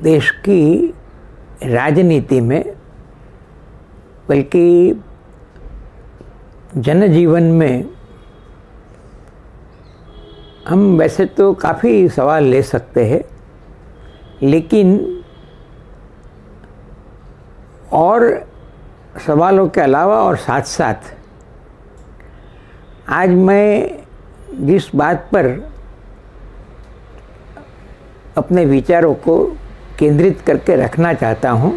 देश की राजनीति में, बल्कि जनजीवन में हम वैसे तो काफ़ी सवाल ले सकते हैं, लेकिन और सवालों के अलावा और साथ साथ आज मैं जिस बात पर अपने विचारों को केंद्रित करके रखना चाहता हूँ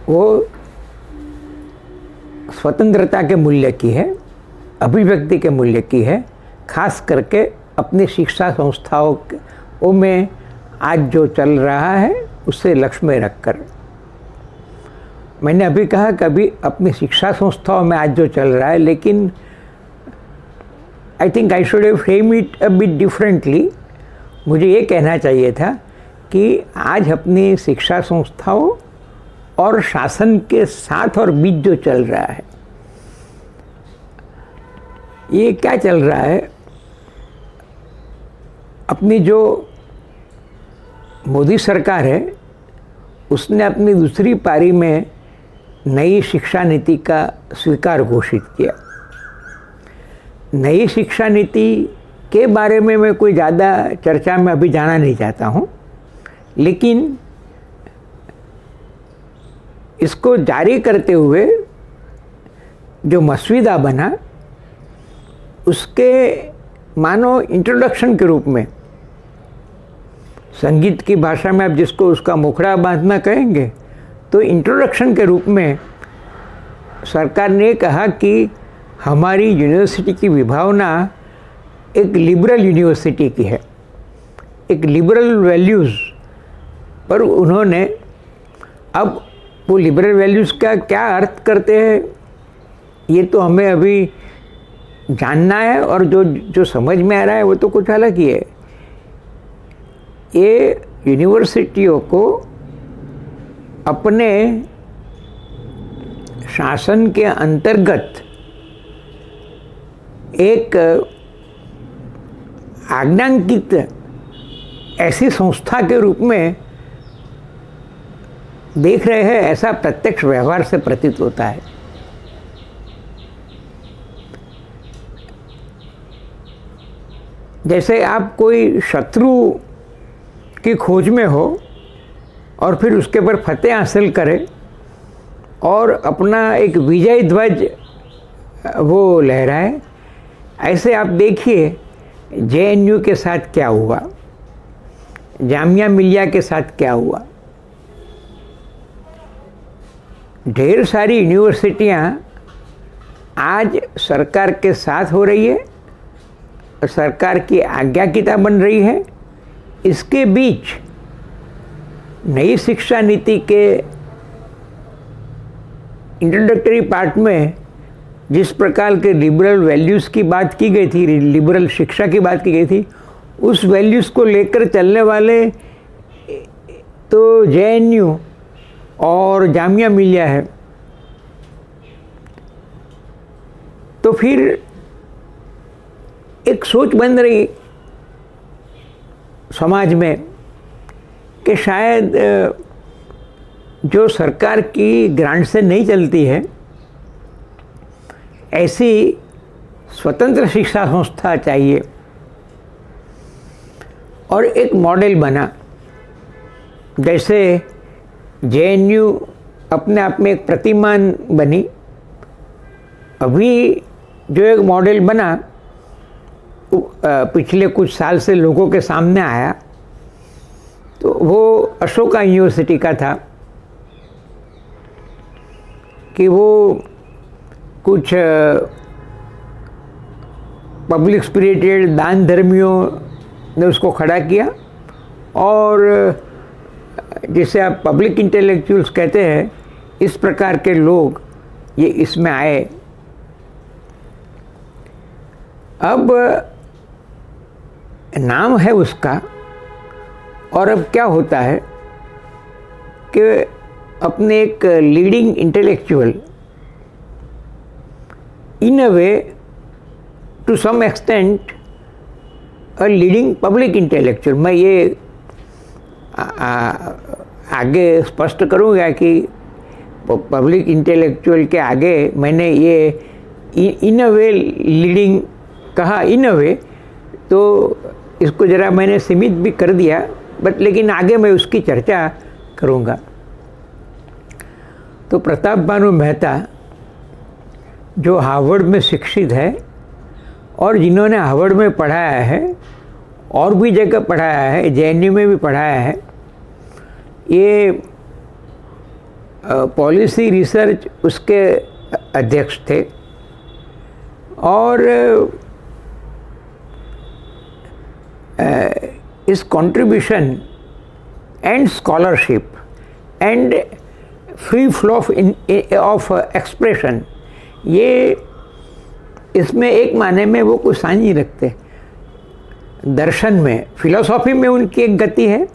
वो स्वतंत्रता के मूल्य की है, अभिव्यक्ति के मूल्य की है, खास करके अपनी शिक्षा संस्थाओं में आज जो चल रहा है उससे लक्ष्य में रखकर। मैंने अभी कहा कि अभी अपनी शिक्षा संस्थाओं में आज जो चल रहा है, लेकिन I think I should have frame it a bit differently. मुझे ये कहना चाहिए था कि आज अपनी शिक्षा संस्थाओं और शासन के साथ और बीच जो चल रहा है, ये क्या चल रहा है। अपनी जो मोदी सरकार है उसने अपनी दूसरी पारी में नई शिक्षा नीति का स्वीकार घोषित किया। नई शिक्षा नीति के बारे में मैं कोई ज़्यादा चर्चा में अभी जाना नहीं चाहता हूँ, लेकिन इसको जारी करते हुए जो मसौदा बना उसके मानो इंट्रोडक्शन के रूप में, संगीत की भाषा में आप जिसको उसका मुखड़ा बांधना कहेंगे, तो इंट्रोडक्शन के रूप में सरकार ने कहा कि हमारी यूनिवर्सिटी की विभावना एक लिबरल यूनिवर्सिटी की है, एक लिबरल वैल्यूज़ पर उन्होंने, अब वो लिबरल वैल्यूज़ का क्या अर्थ करते हैं ये तो हमें अभी जानना है, और जो समझ में आ रहा है वो तो कुछ अलग ही है। ये यूनिवर्सिटियों को अपने शासन के अंतर्गत एक आज्ञांकित ऐसी संस्था के रूप में देख रहे हैं, ऐसा प्रत्यक्ष व्यवहार से प्रतीत होता है। जैसे आप कोई शत्रु की खोज में हो और फिर उसके पर फतेह हासिल करें और अपना एक विजय ध्वज वो लहराए, ऐसे आप देखिए JNU के साथ क्या हुआ, जामिया मिलिया के साथ क्या हुआ। ढेर सारी यूनिवर्सिटियां आज सरकार के साथ हो रही है, सरकार की आज्ञाकीता बन रही है। इसके बीच नई शिक्षा नीति के इंट्रोडक्टरी पार्ट में जिस प्रकार के लिबरल वैल्यूज़ की बात की गई थी, लिबरल शिक्षा की बात की गई थी, उस वैल्यूज़ को लेकर चलने वाले तो JNU और जामिया मिलिया है। तो फिर एक सोच बन रही समाज में कि शायद जो सरकार की ग्रांट से नहीं चलती है, ऐसी स्वतंत्र शिक्षा संस्था चाहिए। और एक मॉडल बना, जैसे JNU अपने आप में एक प्रतिमान बनी, अभी जो एक मॉडल बना पिछले कुछ साल से लोगों के सामने आया, तो वो अशोका यूनिवर्सिटी का था कि वो कुछ पब्लिक स्पिरिटेड दान धर्मियों ने उसको खड़ा किया, और जिसे आप पब्लिक इंटेलेक्चुअल्स कहते हैं, इस प्रकार के लोग ये इसमें आए। अब नाम है उसका, और अब क्या होता है कि अपने एक leading intellectual, in a way to some extent a leading public intellectual, मैं ये आगे स्पष्ट करूँगा कि पब्लिक इंटेलेक्चुअल के आगे मैंने ये इन अ वे लीडिंग कहा, इन अ वे, तो इसको ज़रा मैंने सीमित भी कर दिया, बट लेकिन आगे मैं उसकी चर्चा करूँगा। तो प्रताप भानु मेहता जो हार्वर्ड में शिक्षित है और जिन्होंने हार्वर्ड में पढ़ाया है और भी जगह पढ़ाया है, JNU में भी पढ़ाया है, ये पॉलिसी रिसर्च उसके अध्यक्ष थे और इस contribution and scholarship and free flow of expression, ये इसमें एक माने में वो कुछ साझी रखते। दर्शन में, फिलोसॉफी में उनकी एक गति है,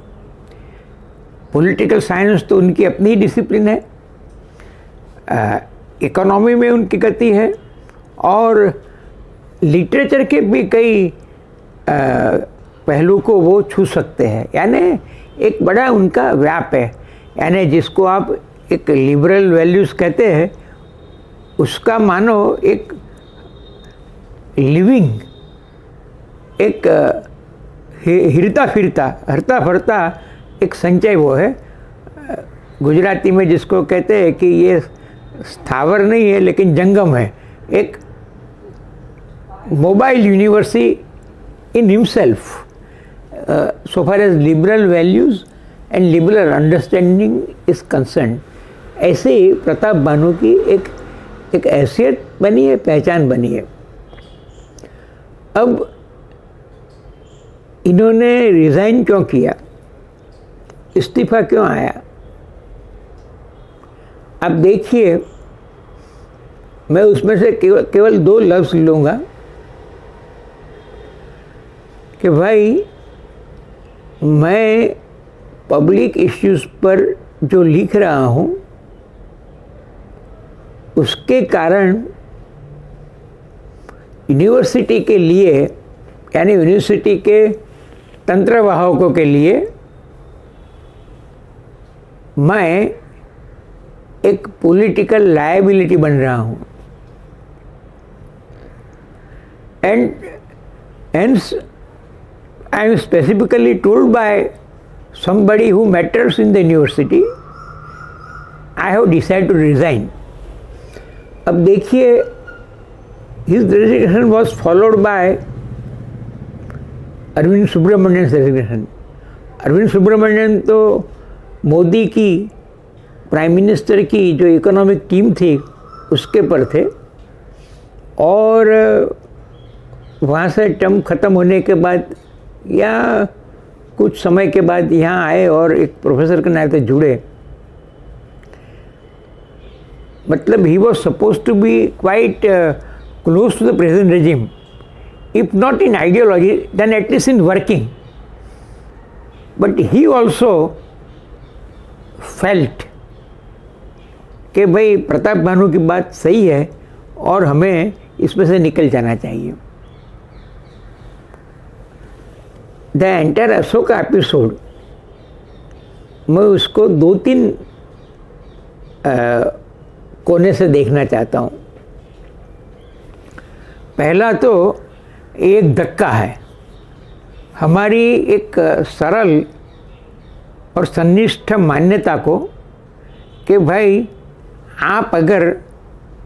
पॉलिटिकल साइंस तो उनकी अपनी डिसिप्लिन है, इकोनॉमी में उनकी गति है और लिटरेचर के भी कई पहलू को वो छू सकते हैं। यानी एक बड़ा उनका व्याप है, यानी जिसको आप एक लिबरल वैल्यूज़ कहते हैं, उसका मानो एक लिविंग, एक हिरता फिरता, हरता फरता एक संचय वो है। गुजराती में जिसको कहते हैं कि ये स्थावर नहीं है लेकिन जंगम है, एक mobile university in himself, so far as liberal values and liberal understanding is concerned। ऐसे ही प्रताप भानु की एक हैसियत बनी है, पहचान बनी है। अब इन्होंने रिज़ाइन क्यों किया, इस्तीफा क्यों आया, अब देखिए, मैं उसमें से केवल 2 लफ्ज़ लूँगा कि भाई मैं पब्लिक इश्यूज़ पर जो लिख रहा हूँ उसके कारण यूनिवर्सिटी के लिए, यानी यूनिवर्सिटी के तंत्रवाहकों के लिए मैं एक पॉलिटिकल लायबिलिटी बन रहा हूँ। And hence I am specifically told by somebody who matters in the university, I have decided to resign। अब देखिए, his resignation was followed by Arvind Subramanian resignation. Arvind Subramanian तो मोदी की प्राइम मिनिस्टर की जो इकोनॉमिक टीम थी उसके पर थे और वहाँ से टर्म ख़त्म होने के बाद या कुछ समय के बाद यहाँ आए और एक प्रोफेसर के नाते जुड़े। मतलब he was supposed to be quite close to the present regime, if not in ideology then at least in working, but he also felt कि भाई प्रताप भानु की बात सही है और हमें इसमें से निकल जाना चाहिए। द एंटायर अशोका एपिसोड मैं उसको 2-3 कोने से देखना चाहता हूँ। पहला तो एक धक्का है हमारी एक सरल और सन्निष्ठ मान्यता को कि भाई आप अगर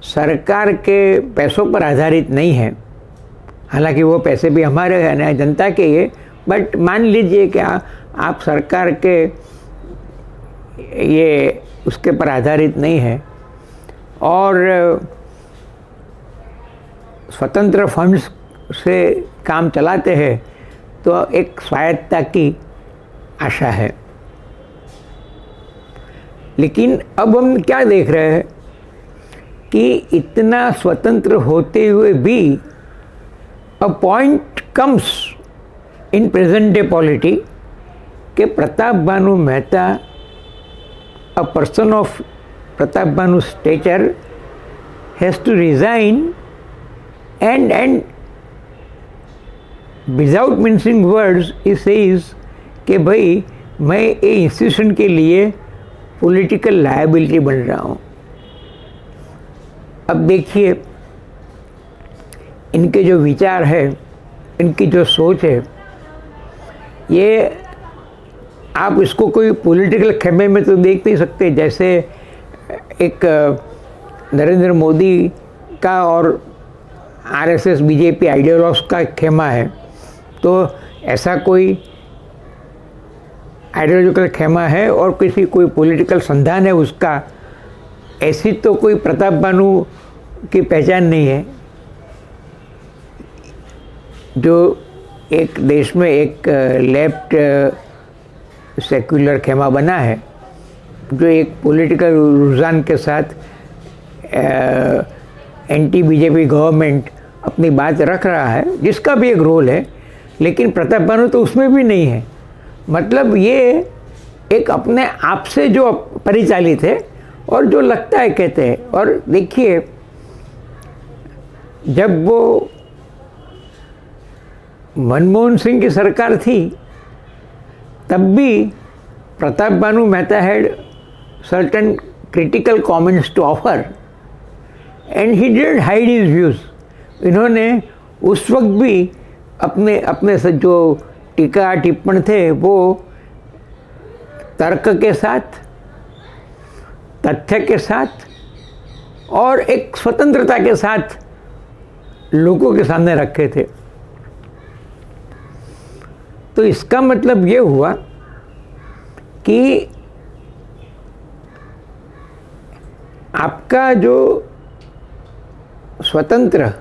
सरकार के पैसों पर आधारित नहीं है, हालांकि वो पैसे भी हमारे हैं, जनता के ये, बट मान लीजिए कि आप सरकार के ये उसके पर आधारित नहीं है और स्वतंत्र फंड्स से काम चलाते हैं, तो एक स्वायत्तता की आशा है। लेकिन अब हम क्या देख रहे हैं कि इतना स्वतंत्र होते हुए भी a point comes in present day polity के Pratap Bhanu Mehta, a person of Pratap Bhanu stature, has to resign and without mincing words he says कि भाई मैं ये इंस्टीट्यूशन के लिए पॉलिटिकल लायबिलिटी बन रहा हूँ। अब देखिए, इनके जो विचार है, इनकी जो सोच है, ये आप इसको कोई पॉलिटिकल खेमे में तो देख नहीं सकते। जैसे एक नरेंद्र मोदी का और आरएसएस बीजेपी आइडियोलॉग्स का खेमा है, तो ऐसा कोई आइडियोलॉजिकल खेमा है और किसी कोई पॉलिटिकल संधान है उसका, ऐसी तो कोई प्रताप बानू की पहचान नहीं है। जो एक देश में एक लेफ्ट सेक्युलर खेमा बना है, जो एक पॉलिटिकल रुझान के साथ एंटी बीजेपी गवर्नमेंट अपनी बात रख रहा है, जिसका भी एक रोल है, लेकिन प्रताप बानू तो उसमें भी नहीं है। मतलब ये एक अपने आप से जो परिचालित है और जो लगता है कहते हैं। और देखिए, जब वो मनमोहन सिंह की सरकार थी, तब भी Pratap Bhanu Mehta had certain critical comments to offer and he didn't hide his views. इन्होंने उस वक्त भी अपने से जो टीका टिप्पण थे वो तर्क के साथ, तथ्य के साथ और एक स्वतंत्रता के साथ लोगों के सामने रखे थे। तो इसका मतलब ये हुआ कि आपका जो स्वतंत्र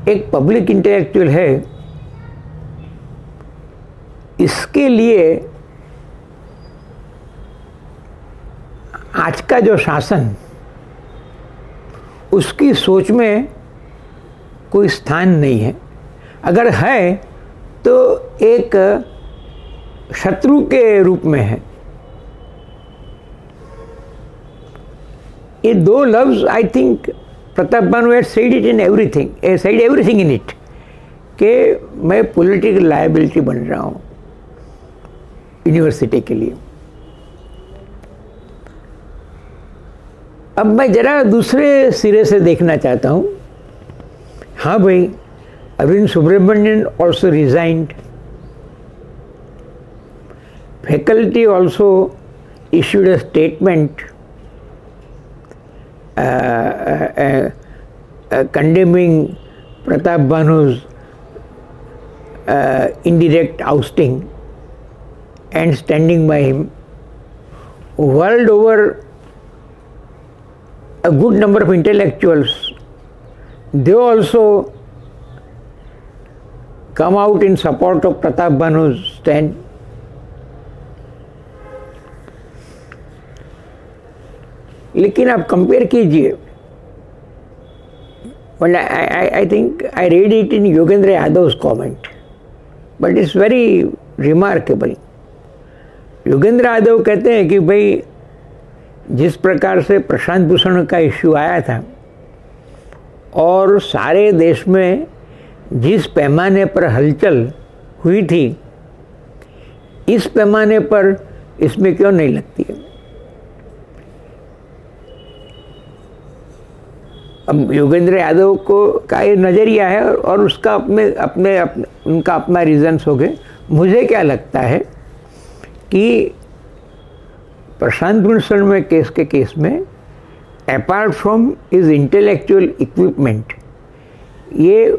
एक पब्लिक इंटेलेक्चुअल है, इसके लिए आज का जो शासन, उसकी सोच में कोई स्थान नहीं है। अगर है तो एक शत्रु के रूप में है। ये दो लफ्ज I think Pratap Banu had said it in everything, said everything in it, कि मैं पॉलिटिकल लायबिलिटी बन रहा हूँ यूनिवर्सिटी के लिए। अब मैं जरा दूसरे सिरे से देखना चाहता हूँ। हाँ भाई, Arvind Subramanian also resigned. Faculty also issued a statement condemning Pratap Banu's indirect ousting and standing by him. World over, a good number of intellectuals, they also come out in support of Pratap Banu's stand. लेकिन आप compare कीजिए, well, I think I read it in Yogendra Yadav's comment, but it's very remarkable. Yogendra Yadav कहते हैं कि भाई, जिस प्रकार से प्रशांत भूषण का इश्यू आया था और सारे देश में जिस पैमाने पर हलचल हुई थी, इस पैमाने पर इसमें क्यों नहीं लगती है। अब योगेंद्र यादव को का ये नज़रिया है और उसका उनका अपना रीजंस हो गए। मुझे क्या लगता है कि प्रशांत भूषण में केस में apart from his intellectual equipment, ये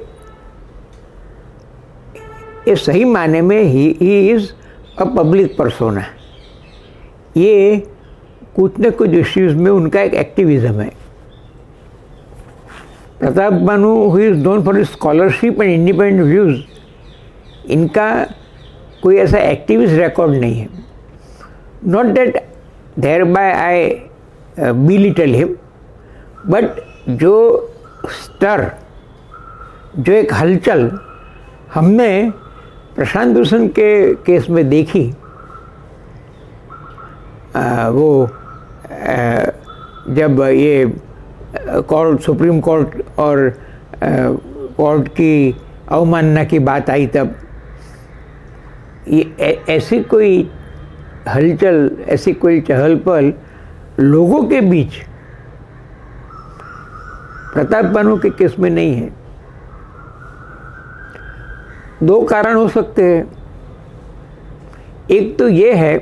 सही माने में he is a public persona. ये कुछ न कुछ इश्यूज़ में उनका एक एक्टिविज़म है। Pratap Bhanu, who is known for his scholarship and independent views, इनका कोई ऐसा एक्टिविस्ट रिकॉर्ड नहीं है। Not that thereby I belittle him, but जो स्टर, जो एक हलचल हमने प्रशांत भूषण के केस में देखी, वो जब ये कोर्ट, सुप्रीम कोर्ट और कोर्ट की अवमानना की बात आई, तब ये ऐसी कोई हलचल, ऐसी कोई चहल पहल लोगों के बीच प्रताप बानू के केस में नहीं है। दो कारण हो सकते हैं। एक तो ये है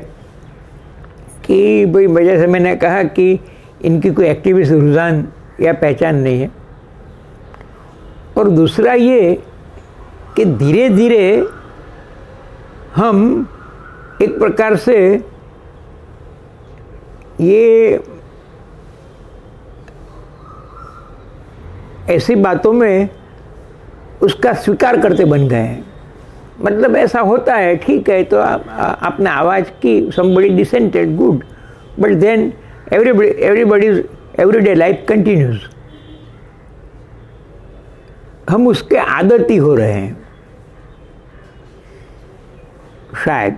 कि भाई, जैसे मैंने कहा कि इनकी कोई एक्टिविस्ट रुझान या पहचान नहीं है, और दूसरा ये कि धीरे धीरे हम एक प्रकार से ये ऐसी बातों में उसका स्वीकार करते बन गए हैं। मतलब ऐसा होता है, ठीक है, तो आपने आवाज़ की, somebody dissented, good, but then everybody's everyday life continues। हम उसके आदती हो रहे हैं शायद,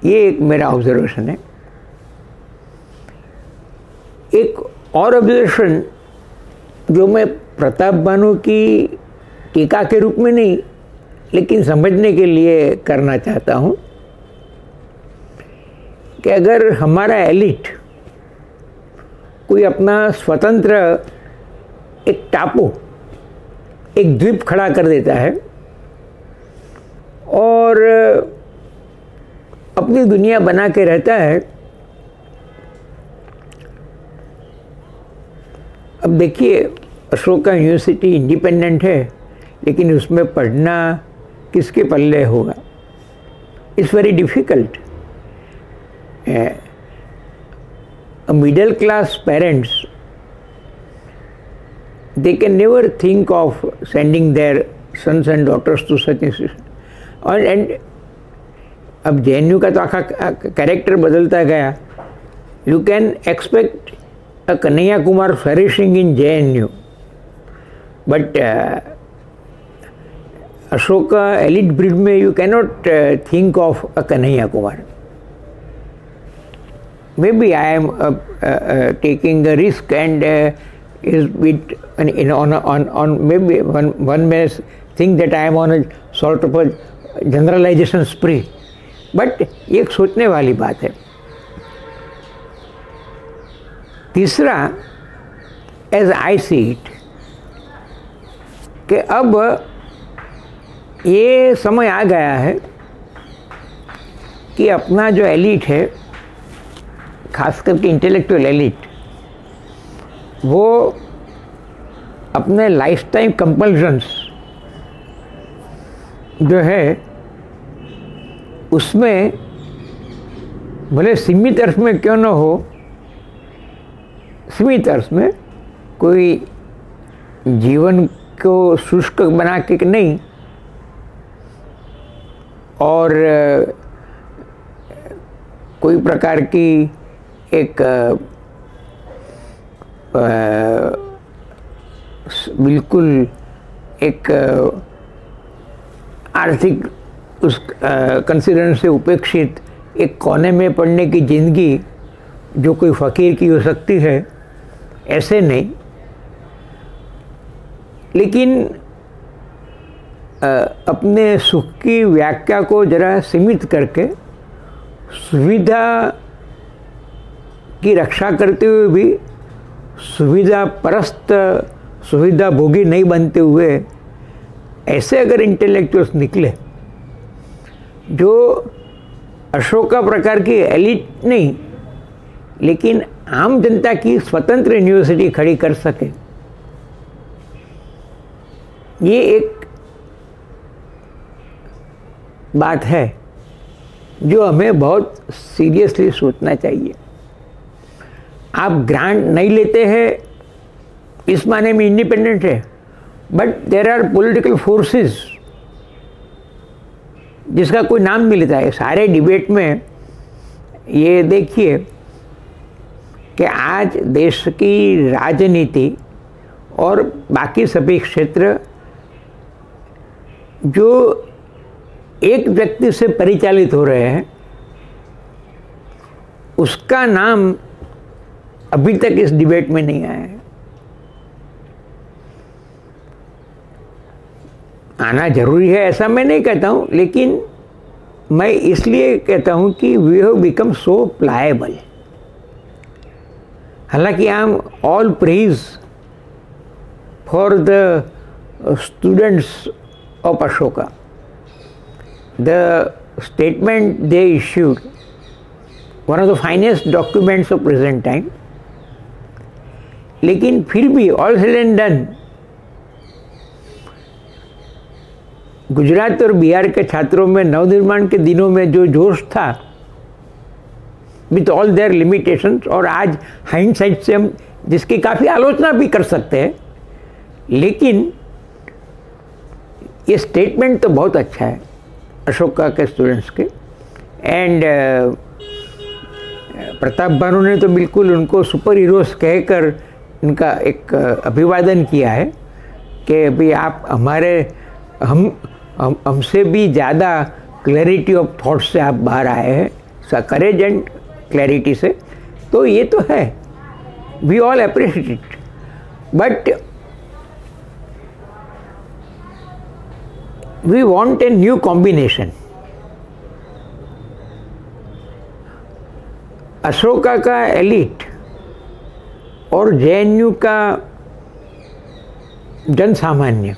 ये एक मेरा ऑब्जर्वेशन है। एक और ऑब्जर्वेशन जो मैं प्रताप बानू की टीका के रूप में नहीं, लेकिन समझने के लिए करना चाहता हूँ कि अगर हमारा एलिट कोई अपना स्वतंत्र एक टापू, एक द्वीप खड़ा कर देता है और अपनी दुनिया बना के रहता है। अब देखिए, अशोका यूनिवर्सिटी इंडिपेंडेंट है, लेकिन उसमें पढ़ना किसके पल्ले होगा? It's very difficult. Middle class parents, they can never think of sending their sons and daughters to such institution। and अब JNU का तो आखा कैरेक्टर बदलता गया। You can expect a Kanhaiya Kumar flourishing in JNU, but Ashoka elite breed में you cannot think of a Kanhaiya Kumar. Maybe I am taking a risk and is bit on maybe one may think that I am on a sort of a generalization spree, but ये एक सोचने वाली बात है। तीसरा, as I see it, कि अब ये समय आ गया है कि अपना जो एलिट है, खास करके इंटेलेक्चुअल एलिट, वो अपने लाइफ टाइम कंपल्शंस जो है उसमें भले सीमित अर्थ में क्यों न हो, सीमित अर्थ में कोई जीवन को शुष्क बना के नहीं, और कोई प्रकार की एक बिल्कुल एक आर्थिक उस कंसिडरेशन से उपेक्षित एक कोने में पड़ने की ज़िंदगी जो कोई फ़कीर की हो सकती है, ऐसे नहीं। लेकिन अपने सुख की व्याख्या को जरा सीमित करके सुविधा की रक्षा करते हुए भी सुविधा परस्त, सुविधा भोगी नहीं बनते हुए ऐसे अगर इंटेलेक्चुअल्स निकले जो अशोका प्रकार की एलिट नहीं, लेकिन आम जनता की स्वतंत्र यूनिवर्सिटी खड़ी कर सके, ये एक बात है जो हमें बहुत सीरियसली सोचना चाहिए। आप ग्रांट नहीं लेते हैं इस माने में इंडिपेंडेंट है, but there are political forces जिसका कोई नाम नहीं लेता है। सारे डिबेट में ये देखिए कि आज देश की राजनीति और बाकी सभी क्षेत्र जो एक व्यक्ति से परिचालित हो रहे हैं, उसका नाम अभी तक इस डिबेट में नहीं आया है। आना जरूरी है ऐसा मैं नहीं कहता हूँ, लेकिन मैं इसलिए कहता हूँ कि we have become so pliable. हालांकि I am all praise for the students of Ashoka. The statement they issued, one of the finest documents of present time, लेकिन फिर भी all said and done Gujarat और बिहार के छात्रों में नवनिर्माण के दिनों में जो जोश था, विथ ऑल देयर लिमिटेशंस, और आज हाइंडसाइट से हम जिसकी काफ़ी आलोचना भी कर सकते हैं, लेकिन ये स्टेटमेंट तो बहुत अच्छा है अशोका के स्टूडेंट्स के। एंड प्रताप भानु ने तो बिल्कुल उनको सुपर हीरोज कहकर इनका एक अभिवादन किया है कि भाई आप हमारे हमसे भी ज़्यादा क्लैरिटी ऑफ थॉट से आप बाहर आए हैं, करेज एंड क्लैरिटी से। तो ये तो है, we all appreciate it, but we want a new combination. Ashoka का एलिट और जेएनयू का जन सामान्य,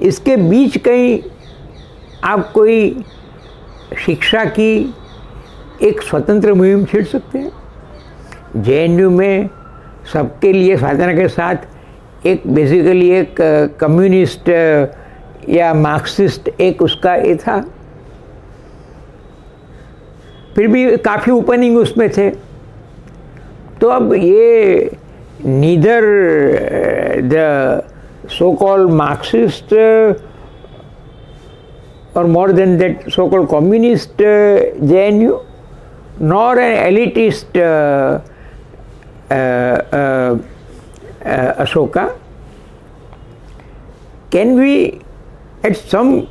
इसके बीच कहीं आप कोई शिक्षा की एक स्वतंत्र मुहिम छेड़ सकते हैं। जेएनयू में सबके लिए स्वाधीनता के साथ एक बेसिकली एक कम्युनिस्ट या मार्क्सिस्ट एक उसका ये था, फिर भी काफ़ी ओपनिंग उसमें थे। तो अब ये neither the so called Marxist और more than that so called communist JNU, nor an elitist Ashoka, can we at some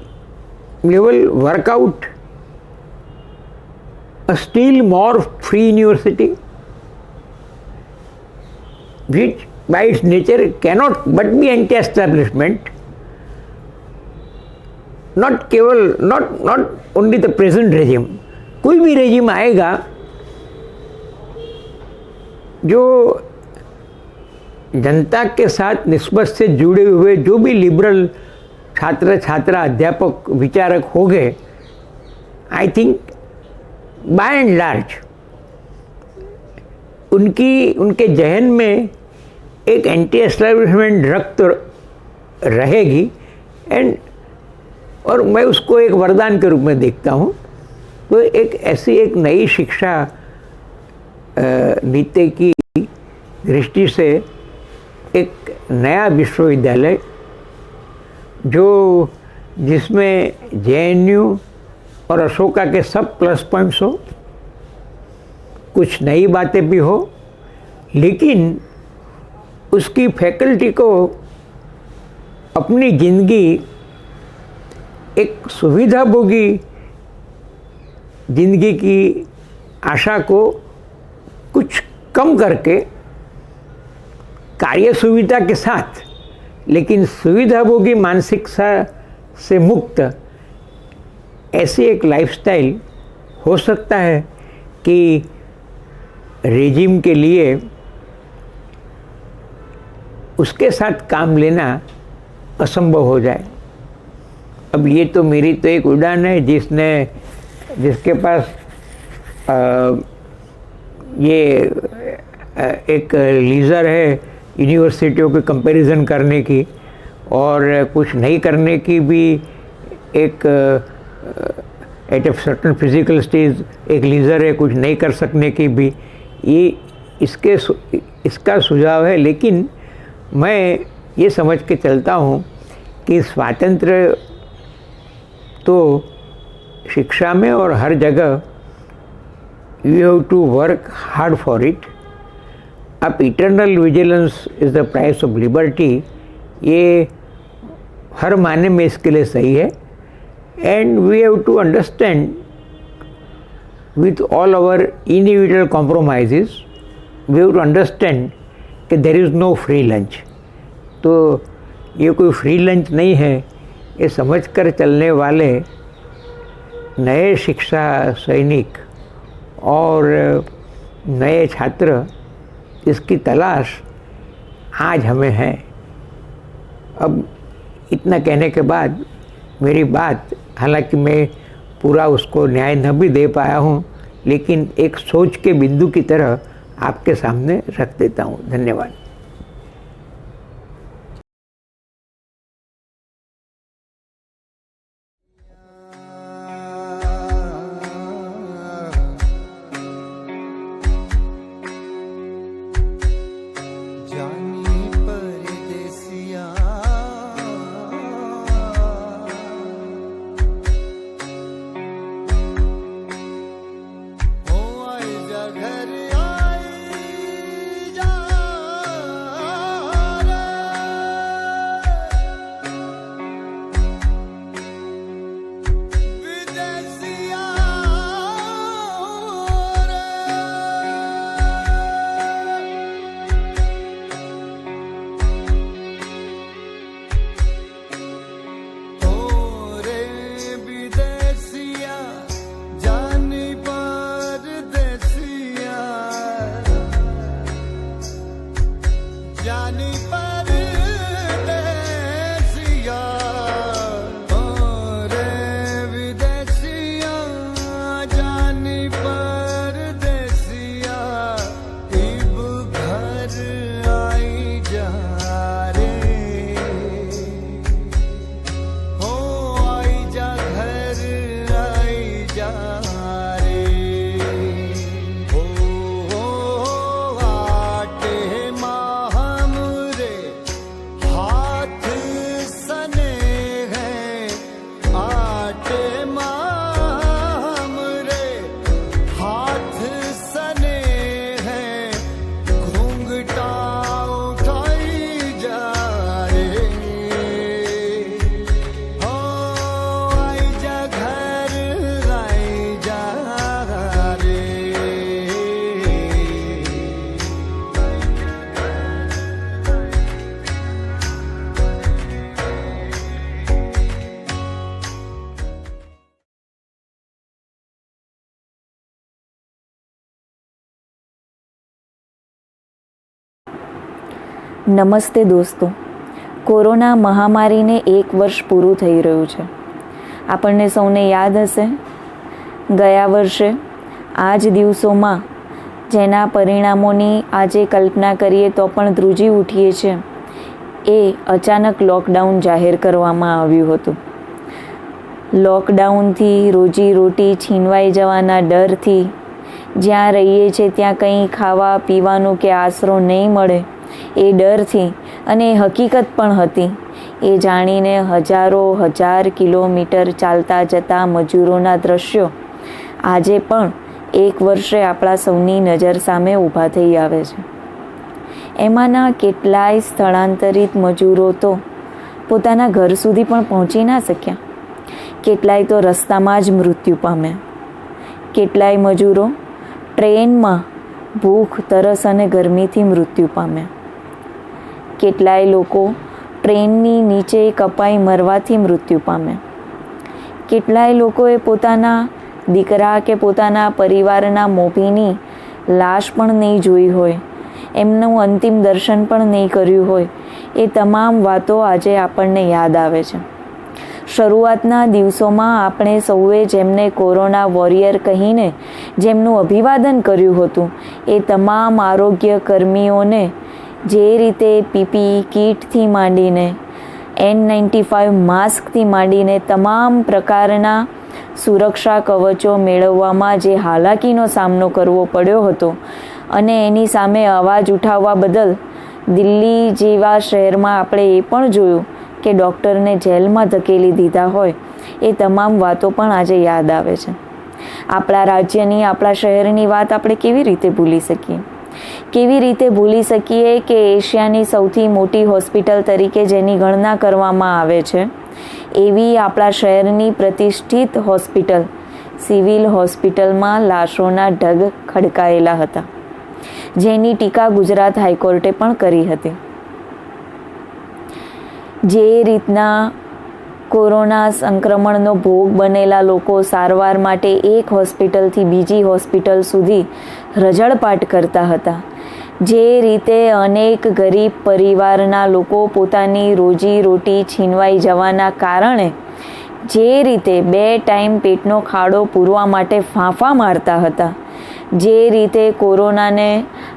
level work out a still more free university which by its nature cannot but be anti-establishment, not केवल not only the present regime, कोई भी regime आएगा जो जनता के साथ निस्बत से जुड़े हुए जो भी लिबरल छात्र छात्रा अध्यापक विचारक हो गए, I think by and large उनके जहन में एक एंटी एस्टैब्लिशमेंट रक्त तो रहेगी। एंड और मैं उसको एक वरदान के रूप में देखता हूँ। तो एक ऐसी एक नई शिक्षा नीति की दृष्टि से एक नया विश्वविद्यालय जिसमें जेएनयू और अशोका के सब प्लस पॉइंट्स हो, कुछ नई बातें भी हो, लेकिन उसकी फैकल्टी को अपनी ज़िंदगी एक सुविधाभोगी ज़िंदगी की आशा को कुछ कम करके कार्य सुविधा के साथ लेकिन सुविधाभोगी मानसिकता से मुक्त ऐसी एक लाइफस्टाइल हो सकता है कि रेजिम के लिए उसके साथ काम लेना असंभव हो जाए। अब ये तो मेरी तो एक उड़ान है जिसके पास ये एक लीजर है यूनिवर्सिटियों के कंपैरिजन करने की और कुछ नहीं करने की भी एक at a certain physical stage एक लीजर है, कुछ नहीं कर सकने की भी, ये इसका सुझाव है। लेकिन मैं ये समझ के चलता हूँ कि स्वातंत्र्य तो शिक्षा में और हर जगह you have to work hard for it. अब eternal vigilance is the price of liberty, ये हर मायने में इसके लिए सही है। And we have to understand with all our individual compromises, we have to understand कि there is no free lunch. तो ये कोई फ्री लंच नहीं है, ये समझ कर चलने वाले नए शिक्षा सैनिक और नए छात्र, इसकी तलाश आज हमें है। अब इतना कहने के बाद मेरी बात, हालांकि मैं पूरा उसको न्याय न भी दे पाया हूँ, लेकिन एक सोच के बिंदु की तरह आपके सामने रख देता हूँ। धन्यवाद। નમસ્તે દોસ્તો, કોરોના મહામારીને 1 વર્ષ પૂરું થઈ રહ્યું છે. આપણને સૌને યાદ હશે, ગયા વર્ષે આ જ દિવસોમાં જેના પરિણામોની આજે કલ્પના કરીએ તો પણ ધ્રુજી ઉઠીએ છીએ, એ અચાનક લોકડાઉન જાહેર કરવામાં આવ્યું હતું. લોકડાઉનથી રોજીરોટી છીનવાઈ જવાના ડરથી, જ્યાં રહીએ છીએ ત્યાં કંઈ ખાવા પીવાનું કે આશરો નહીં મળે એ ડરથી, અને એ હકીકત પણ હતી એ જાણીને હજાર કિલોમીટર ચાલતા જતા મજૂરોના દ્રશ્યો આજે પણ 1 વર્ષે આપણા સૌની નજર સામે ઊભા થઈ આવે છે. એમાંના કેટલાય સ્થળાંતરિત મજૂરો તો પોતાના ઘર સુધી પણ પહોંચી ના શક્યા, કેટલાય તો રસ્તામાં જ મૃત્યુ પામ્યા, કેટલાય મજૂરો ટ્રેનમાં ભૂખ, તરસ અને ગરમીથી મૃત્યુ પામ્યા, કેટલાય લોકો ટ્રેનની નીચે કપાઈ મરવાથી મૃત્યુ પામ્યા, કેટલાય લોકોએ પોતાના દીકરા કે પોતાના પરિવારના મોભીની લાશ પણ નહીં જોઈ હોય, એમનું અંતિમ દર્શન પણ નહીં કર્યું હોય. એ તમામ વાતો આજે આપણને યાદ આવે છે. શરૂઆતના દિવસોમાં આપણે સૌએ જેમને કોરોના વોરિયર કહીને જેમનું અભિવાદન કર્યું હતું, એ તમામ આરોગ્ય કર્મીઓને જે રીતે પીપીઈ કીટથી માંડીને N95 માસ્કથી માંડીને તમામ પ્રકારના સુરક્ષા કવચો મેળવવામાં જે હાલાકીનો સામનો કરવો પડ્યો હતો, અને એની સામે અવાજ ઉઠાવવા બદલ દિલ્હી જેવા શહેરમાં આપણે એ પણ જોયું કે ડૉક્ટરને જેલમાં ધકેલી દીધા હોય, એ તમામ વાતો પણ આજે યાદ આવે છે. આપણા રાજ્યની, આપણા શહેરની વાત આપણે કેવી રીતે ભૂલી શકીએ? કેવી રીતે ભૂલી શકીએ કે એશિયાની સૌથી મોટી હોસ્પિટલ તરીકે જેની ગણના કરવામાં આવે છે, એવી આપણા શહેરની પ્રતિષ્ઠિત હોસ્પિટલ સિવિલ હોસ્પિટલમાં લાશોના ઢગ ખડકાયેલા હતા, જેની ટીકા ગુજરાત હાઈકોર્ટે પણ કરી હતી. જે રીતના કોરોના સંક્રમણનો ભોગ બનેલા લોકો સારવાર માટે એક હોસ્પિટલથી બીજી હોસ્પિટલ સુધી રઝળપાટ કરતા હતા. જે રીતે અનેક ગરીબ પરિવારના લોકો પોતાની રોજીરોટી છીનવાઈ જવાના કારણે જે રીતે 2 ટાઈમ પેટનો ખાડો પૂરવા માટે ફાંફા મારતા હતા, જે રીતે કોરોનાને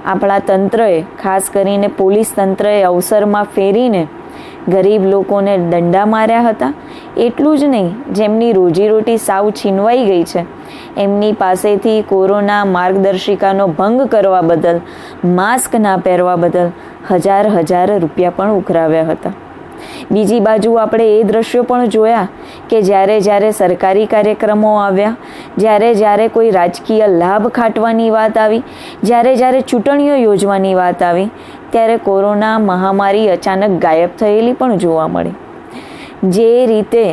આપણા તંત્રએ, ખાસ કરીને પોલીસ તંત્રએ અવસરમાં ફેરીને ગરીબ લોકોને દંડા માર્યા હતા, એટલું જ નહીં, જેમની રોજીરોટી સાવ છીનવાઈ ગઈ છે એમની પાસેથી કોરોના માર્ગદર્શિકાનો ભંગ કરવા બદલ, માસ્ક ના પહેરવા બદલ હજાર રૂપિયા પણ ઉઘરાવ્યા હતા. બીજી બાજુ આપણે એ દ્રશ્યો પણ જોયા કે જ્યારે સરકારી કાર્યક્રમો આવ્યા, જ્યારે કોઈ રાજકીય લાભ ખાટવાની વાત આવી, જ્યારે ચૂંટણીઓ યોજવાની વાત આવી, ત્યારે કોરોના મહામારી અચાનક ગાયબ થયેલી પણ જોવા મળી. જે રીતે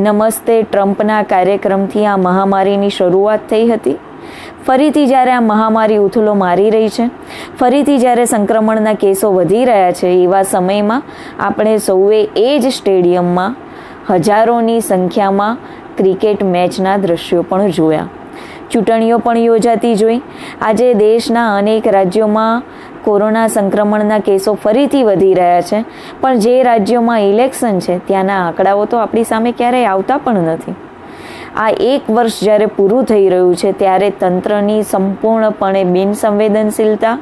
નમસ્તે ટ્રમ્પના કાર્યક્રમથી આ મહામારીની શરૂઆત થઈ હતી, ફરીથી જ્યારે આ મહામારી ઉથલો મારી રહી છે, ફરીથી જ્યારે સંક્રમણના કેસો વધી રહ્યા છે, એવા સમયમાં આપણે સૌએ એ જ સ્ટેડિયમમાં હજારોની સંખ્યામાં ક્રિકેટ મેચના દ્રશ્યો પણ જોયા. ચૂંટણીઓ પણ યોજાતી જોઈ. આજે દેશના અનેક રાજ્યોમાં કોરોના સંક્રમણના કેસો ફરીથી વધી રહ્યા છે, પણ જે રાજ્યોમાં ઇલેક્શન છે ત્યાંના આંકડાઓ તો આપણી સામે ક્યારેય આવતા પણ નથી. આ 1 વર્ષ જ્યારે પૂરું થઈ રહ્યું છે ત્યારે તંત્રની સંપૂર્ણપણે બિનસંવેદનશીલતા,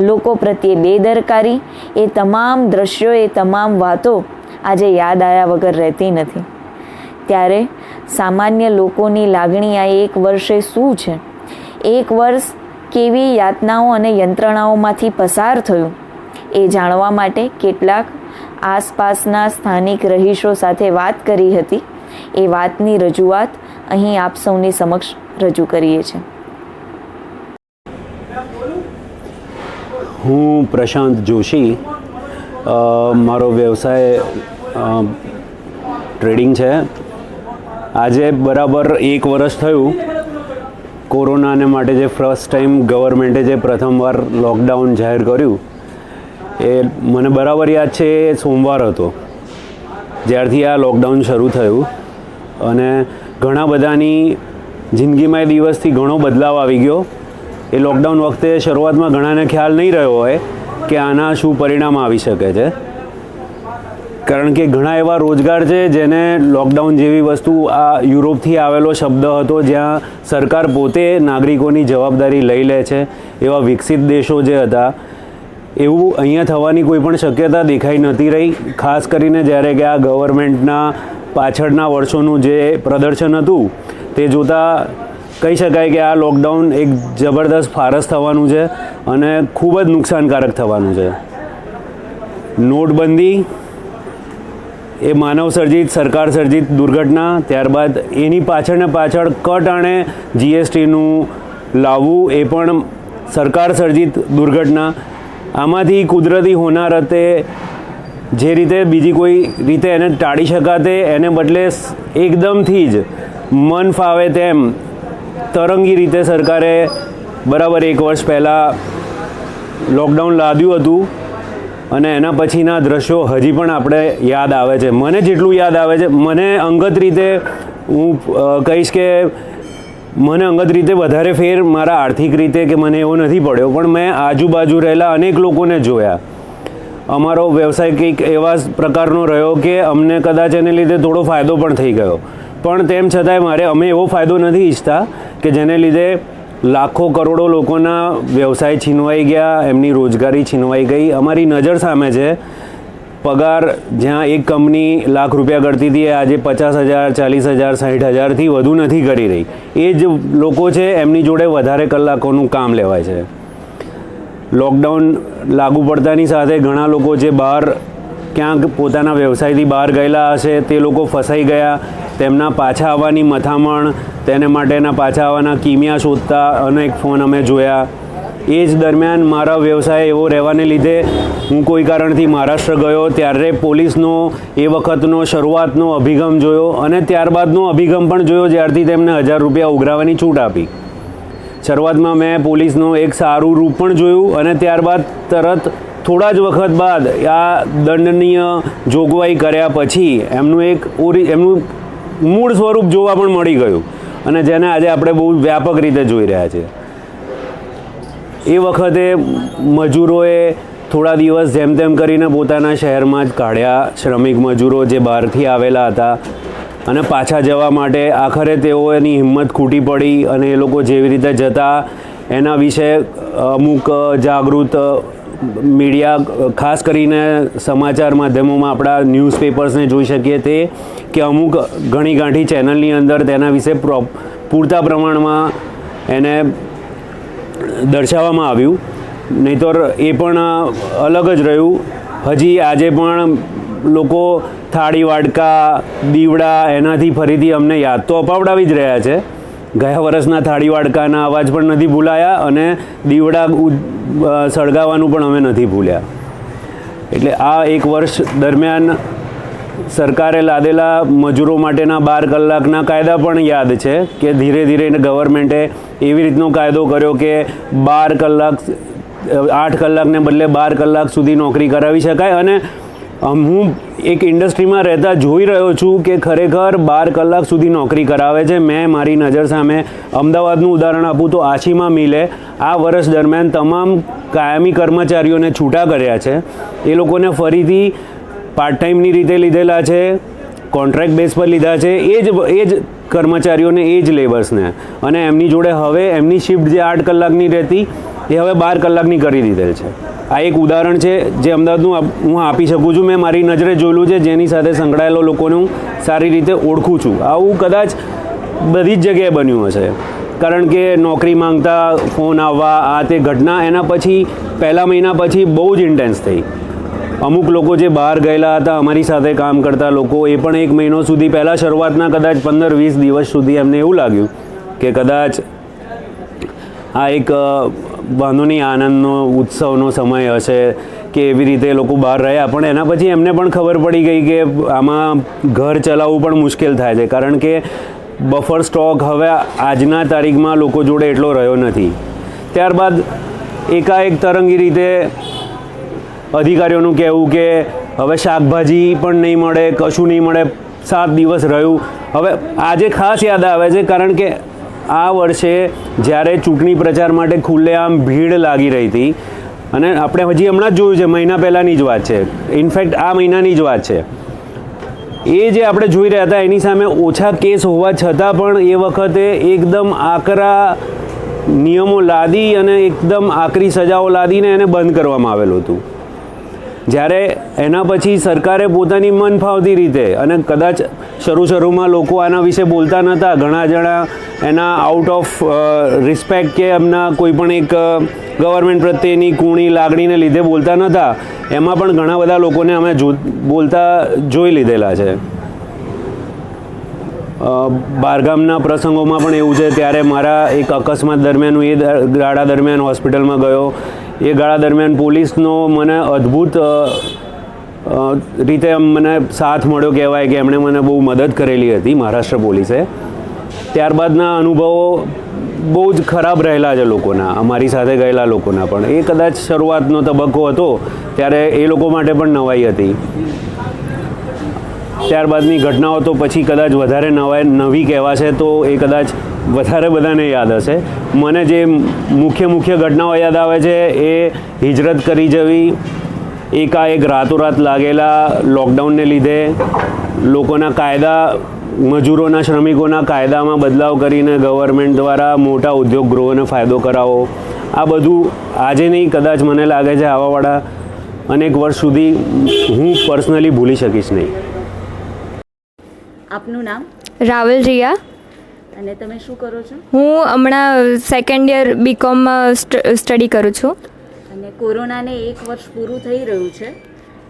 લોકો પ્રત્યે બેદરકારી, એ તમામ દ્રશ્યો, એ તમામ વાતો આજે યાદ આવ્યા વગર રહેતી નથી. ત્યારે સામાન્ય લોકોની લાગણી આ 1 વર્ષે શું છે, 1 વર્ષ કેવી યાતનાઓ અને યંત્રણાઓમાંથી પસાર થયું, એ જાણવા માટે કેટલાક આસપાસના સ્થાનિક રહીશો સાથે વાત કરી હતી. એ વાતની રજૂઆત અહીં આપ સૌની સમક્ષ રજૂ કરીએ છીએ. હું પ્રશાંત જોશી, મારો વ્યવસાય ટ્રેડિંગ છે. આજે બરાબર 1 વર્ષ થયું કોરોનાને માટે જે ફર્સ્ટ ટાઈમ ગવર્મેન્ટે જે પ્રથમવાર લોકડાઉન જાહેર કર્યું, એ મને બરાબર યાદ છે. એ સોમવાર હતો જ્યારથી આ લોકડાઉન શરૂ થયું, અને ઘણા બધાની જિંદગીમાં એ દિવસથી ઘણો બદલાવ આવી ગયો. એ લોકડાઉન વખતે શરૂઆતમાં ઘણાને ખ્યાલ નહીં રહ્યો હોય કે આના શું પરિણામ આવી શકે છે, કારણ કે ઘણા એવા રોજગાર છે જેને લોકડાઉન જેવી વસ્તુ, આ યુરોપથી આવેલો શબ્દ હતો, જ્યાં સરકાર પોતે નાગરિકોની જવાબદારી લઈ લે છે. એવા વિકસિત દેશો જે હતા, એવું અહીંયા થવાની કોઈ પણ શક્યતા દેખાઈ નહોતી રહી. ખાસ કરીને જ્યારે કે આ ગવર્મેન્ટના પાછળના વર્ષોનું જે પ્રદર્શન હતું તે જોતાં કહી શકાય કે આ લોકડાઉન એક જબરદસ્ત ફારસ થવાનું છે અને ખૂબ જ નુકસાનકારક થવાનું છે. નોટબંધી એ માનવ સર્જિત, સરકાર સર્જિત દુર્ઘટના, ત્યારબાદ એની પાછળ કટ આણે જીએસટીનું લાવવું, એ પણ સરકાર સર્જિત દુર્ઘટના. આમાંથી કુદરતી હોનારતે જે રીતે બીજી કોઈ રીતે એને ટાળી શકાતે, એને બદલે એકદમથી જ મન ફાવે તેમ તરંગી રીતે સરકારે બરાબર 1 વર્ષ પહેલાં લોકડાઉન લાદ્યું હતું, અને એના પછીના દ્રશ્યો હજી પણ આપણે યાદ આવે છે. મને જેટલું યાદ આવે છે, મને અંગત રીતે હું કહીશ કે મને અંગત રીતે વધારે ફેર મારા આર્થિક રીતે કે મને એવો નથી પડ્યો, પણ મેં આજુબાજુ રહેલા અનેક લોકોને જોયા. અમારો વ્યવસાય કંઈક એવા પ્રકારનો રહ્યો કે અમને કદાચ એને લીધે થોડો ફાયદો પણ થઈ ગયો, પણ તેમ છતાંય અમે એવો ફાયદો નથી ઈચ્છતા કે જેને લીધે લાખો કરોડો લોકોના વ્યવસાય છીનવાઈ ગયા, એમની રોજગારી છીનવાઈ ગઈ. અમારી નજર સામે છે પગાર જ્યાં એક કંપની લાખ રૂપિયા કરતી હતી, આજે 50,000, 40,000, 60,000થી વધુ નથી કરી રહી. એ જ લોકો છે, એમની જોડે વધારે કલાકોનું કામ લેવાય છે. લોકડાઉન લાગુ પડતાની સાથે ઘણા લોકો જે બહાર ક્યાંક પોતાના વ્યવસાયથી બહાર ગયેલા હશે, તે લોકો ફસાઈ ગયા. તેમના પાછા આવવાની મથામણ, તેને માટેના પાછા આવવાના કિમિયા શોધતા અનેક ફોન અમે જોયા. એ જ દરમિયાન મારા વ્યવસાય એવો રહેવાને લીધે હું કોઈ કારણથી મહારાષ્ટ્ર ગયો, ત્યારે પોલીસનો એ વખતનો શરૂઆતનો અભિગમ જોયો, અને ત્યારબાદનો અભિગમ પણ જોયો જ્યારથી તેમને 1000 રૂપિયા ઉઘરાવવાની છૂટ આપી. શરૂઆતમાં મેં પોલીસનું એક સારું રૂપ પણ જોયું, અને ત્યારબાદ તરત થોડા જ વખત બાદ આ દંડનીય જોગવાઈ કર્યા પછી એમનું મૂળ સ્વરૂપ જોવા પણ મળી ગયું, અને જેને આજે આપણે બહુ વ્યાપક રીતે જોઈ રહ્યા છીએ. એ વખતે મજૂરોએ થોડા દિવસ જેમ તેમ કરીને પોતાના શહેરમાં જ કાઢ્યા, શ્રમિક મજૂરો જે બહારથી આવેલા હતા, અને પાછા જવા માટે આખરે તેઓની હિંમત ખૂટી પડી, અને એ લોકો જેવી રીતે જતા એના વિશે અમુક જાગૃત મીડિયા, ખાસ કરીને સમાચાર માધ્યમોમાં આપણા ન્યૂઝપેપર્સને જોઈ શકીએ તે કે અમુક ઘણી ગાંઠી ચેનલની અંદર તેના વિશે પૂરતા પ્રમાણમાં એને દર્શાવવામાં આવ્યું. નહીંતર એ પણ અલગ જ રહ્યું. હજી આજે પણ લોકો થાળી વાડકા, દીવડા એનાથી ફરીથી અમને યાદ તો અપાવડાવી જ રહ્યા છે. ગયા વર્ષના થાળી વાડકાના અવાજ પણ નથી ભૂલાયા, અને દીવડા સળગાવવાનું પણ અમે નથી ભૂલ્યા. એટલે આ એક વર્ષ દરમિયાન સરકારે લાદેલા મજૂરો માટેના 12 કલાકના કાયદા પણ યાદ છે કે ધીરે ધીરે ગવર્મેન્ટે એવી રીતનો કાયદો કર્યો કે 12 કલાક, 8 કલાકને બદલે 12 કલાક સુધી નોકરી કરાવી શકાય. અને હું એક ઇન્ડસ્ટ્રીમાં રહેતા જોઈ રહ્યો છું કે ખરેખર 12 કલાક સુધી નોકરી કરાવે છે. મેં મારી નજર સામે અમદાવાદનું ઉદાહરણ આપું તો આશીમા મિલે આ વર્ષ દરમિયાન તમામ કાયમી કર્મચારીઓને છૂટા કર્યા છે. એ લોકોને ફરીથી પાર્ટ ટાઈમની રીતે લીધેલા છે, કોન્ટ્રાક્ટ બેઝ પર લીધા છે, એ જ કર્મચારીઓને, એ જ લેબર્સને, અને એમની જોડે હવે એમની શિફ્ટ જે 8 કલાકની રહેતી એ હવે 12 કલાકની કરી દીધેલ છે. આ એક ઉદાહરણ છે જે અમદાવાદનું હું આપી શકું છું. મેં મારી નજરે જોયેલું છે, જેની સાથે સંકળાયેલો લોકોને હું સારી રીતે ઓળખું છું. આવું કદાચ બધી જ જગ્યાએ બન્યું હશે, કારણ કે નોકરી માંગતા ફોન આવવા, આ તે ઘટના એના પછી પહેલા મહિના પછી બહુ જ ઇન્ટેન્સ થઈ. અમુક લોકો જે બહાર ગયેલા હતા, અમારી સાથે કામ કરતા લોકો, એ પણ 1 મહિનો સુધી, પહેલાં શરૂઆતના કદાચ 15-20 દિવસ સુધી એમને એવું લાગ્યું કે કદાચ આ એક વાંધો નહીં, આનંદનો ઉત્સવનો સમય હશે કે એવી રીતે લોકો બહાર રહ્યા. પણ એના પછી એમને પણ ખબર પડી ગઈ કે આમાં ઘર ચલાવવું પણ મુશ્કેલ થાય છે, કારણ કે બફર સ્ટોક હવે આજના તારીખમાં લોકો જોડે એટલો રહ્યો નથી. ત્યારબાદ એકાએક તરંગી રીતે અધિકારીઓનું કહેવું કે હવે શાકભાજી પણ નહીં મળે, કશું નહીં મળે. 7 દિવસ રહ્યું. હવે આજે ખાસ યાદ આવે છે, કારણ કે આ વર્ષે જ્યારે ચૂંટણી પ્રચાર માટે ખુલ્લેઆમ ભીડ લાગી રહી હતી, અને આપણે હજી હમણાં જ જોયું છે, મહિના પહેલાંની જ વાત છે, ઇનફેક્ટ આ મહિનાની જ વાત છે, એ જે આપણે જોઈ રહ્યા હતા એની સામે ઓછા કેસ હોવા છતાં પણ એ વખતે એકદમ આકરા નિયમો લાદી અને એકદમ આકરી સજાઓ લાદીને એને બંધ કરવામાં આવેલું હતું. જ્યારે એના પછી સરકારે પોતાની મન ફાવતી રીતે, અને કદાચ શરૂમાં લોકો આના વિશે બોલતા નહોતા, ઘણા જણા એના આઉટ ઓફ રિસ્પેક્ટ કે એમના કોઈ પણ એક ગવર્મેન્ટ પ્રત્યેની કૂણી લાગણીને લીધે બોલતા નહોતા, એમાં પણ ઘણા બધા લોકોને અમે બોલતા જોઈ લીધેલા છે. બહારગામના પ્રસંગોમાં પણ એવું છે. ત્યારે મારા એક અકસ્માત દરમિયાન હું એ ગાળા દરમિયાન હોસ્પિટલમાં ગયો. એ ગાળા દરમિયાન પોલીસનો મને અદ્ભુત રીતે મને સાથ મળ્યો કહેવાય, કે એમણે મને બહુ મદદ કરેલી હતી, મહારાષ્ટ્ર પોલીસે. ત્યારબાદના અનુભવો બહુ જ ખરાબ રહેલા છે લોકોના, અમારી સાથે ગયેલા લોકોના પણ. એ કદાચ શરૂઆતનો તબક્કો હતો, ત્યારે એ લોકો માટે પણ નવાઈ હતી. ત્યારબાદની ઘટનાઓ તો પછી કદાચ વધારે નવી કહેવાશે તો એ કદાચ વધારે બધાને યાદ હશે. મને જે મુખ્ય ઘટનાઓ યાદ આવે છે એ હિજરત કરી જવી, એકાએક રાતોરાત લાગેલા લોકડાઉનને લીધે લોકોના કાયદા, મજૂરોના, શ્રમિકોના કાયદામાં બદલાવ કરીને ગવર્મેન્ટ દ્વારા મોટા ઉદ્યોગ ગૃહોને ફાયદો કરાવો. આ બધું આજે નહીં, કદાચ મને લાગે છે આવાવાળા અનેક વર્ષ સુધી હું પર્સનલી ભૂલી શકીશ નહીં. આપનું નામ? રાવલ રિયા. અને તમે શું કરો છો? હું હમણાં 2nd યર બીકોમમાં સ્ટડી કરું છું. અને કોરોનાને 1 વર્ષ પૂરું થઈ રહ્યું છે,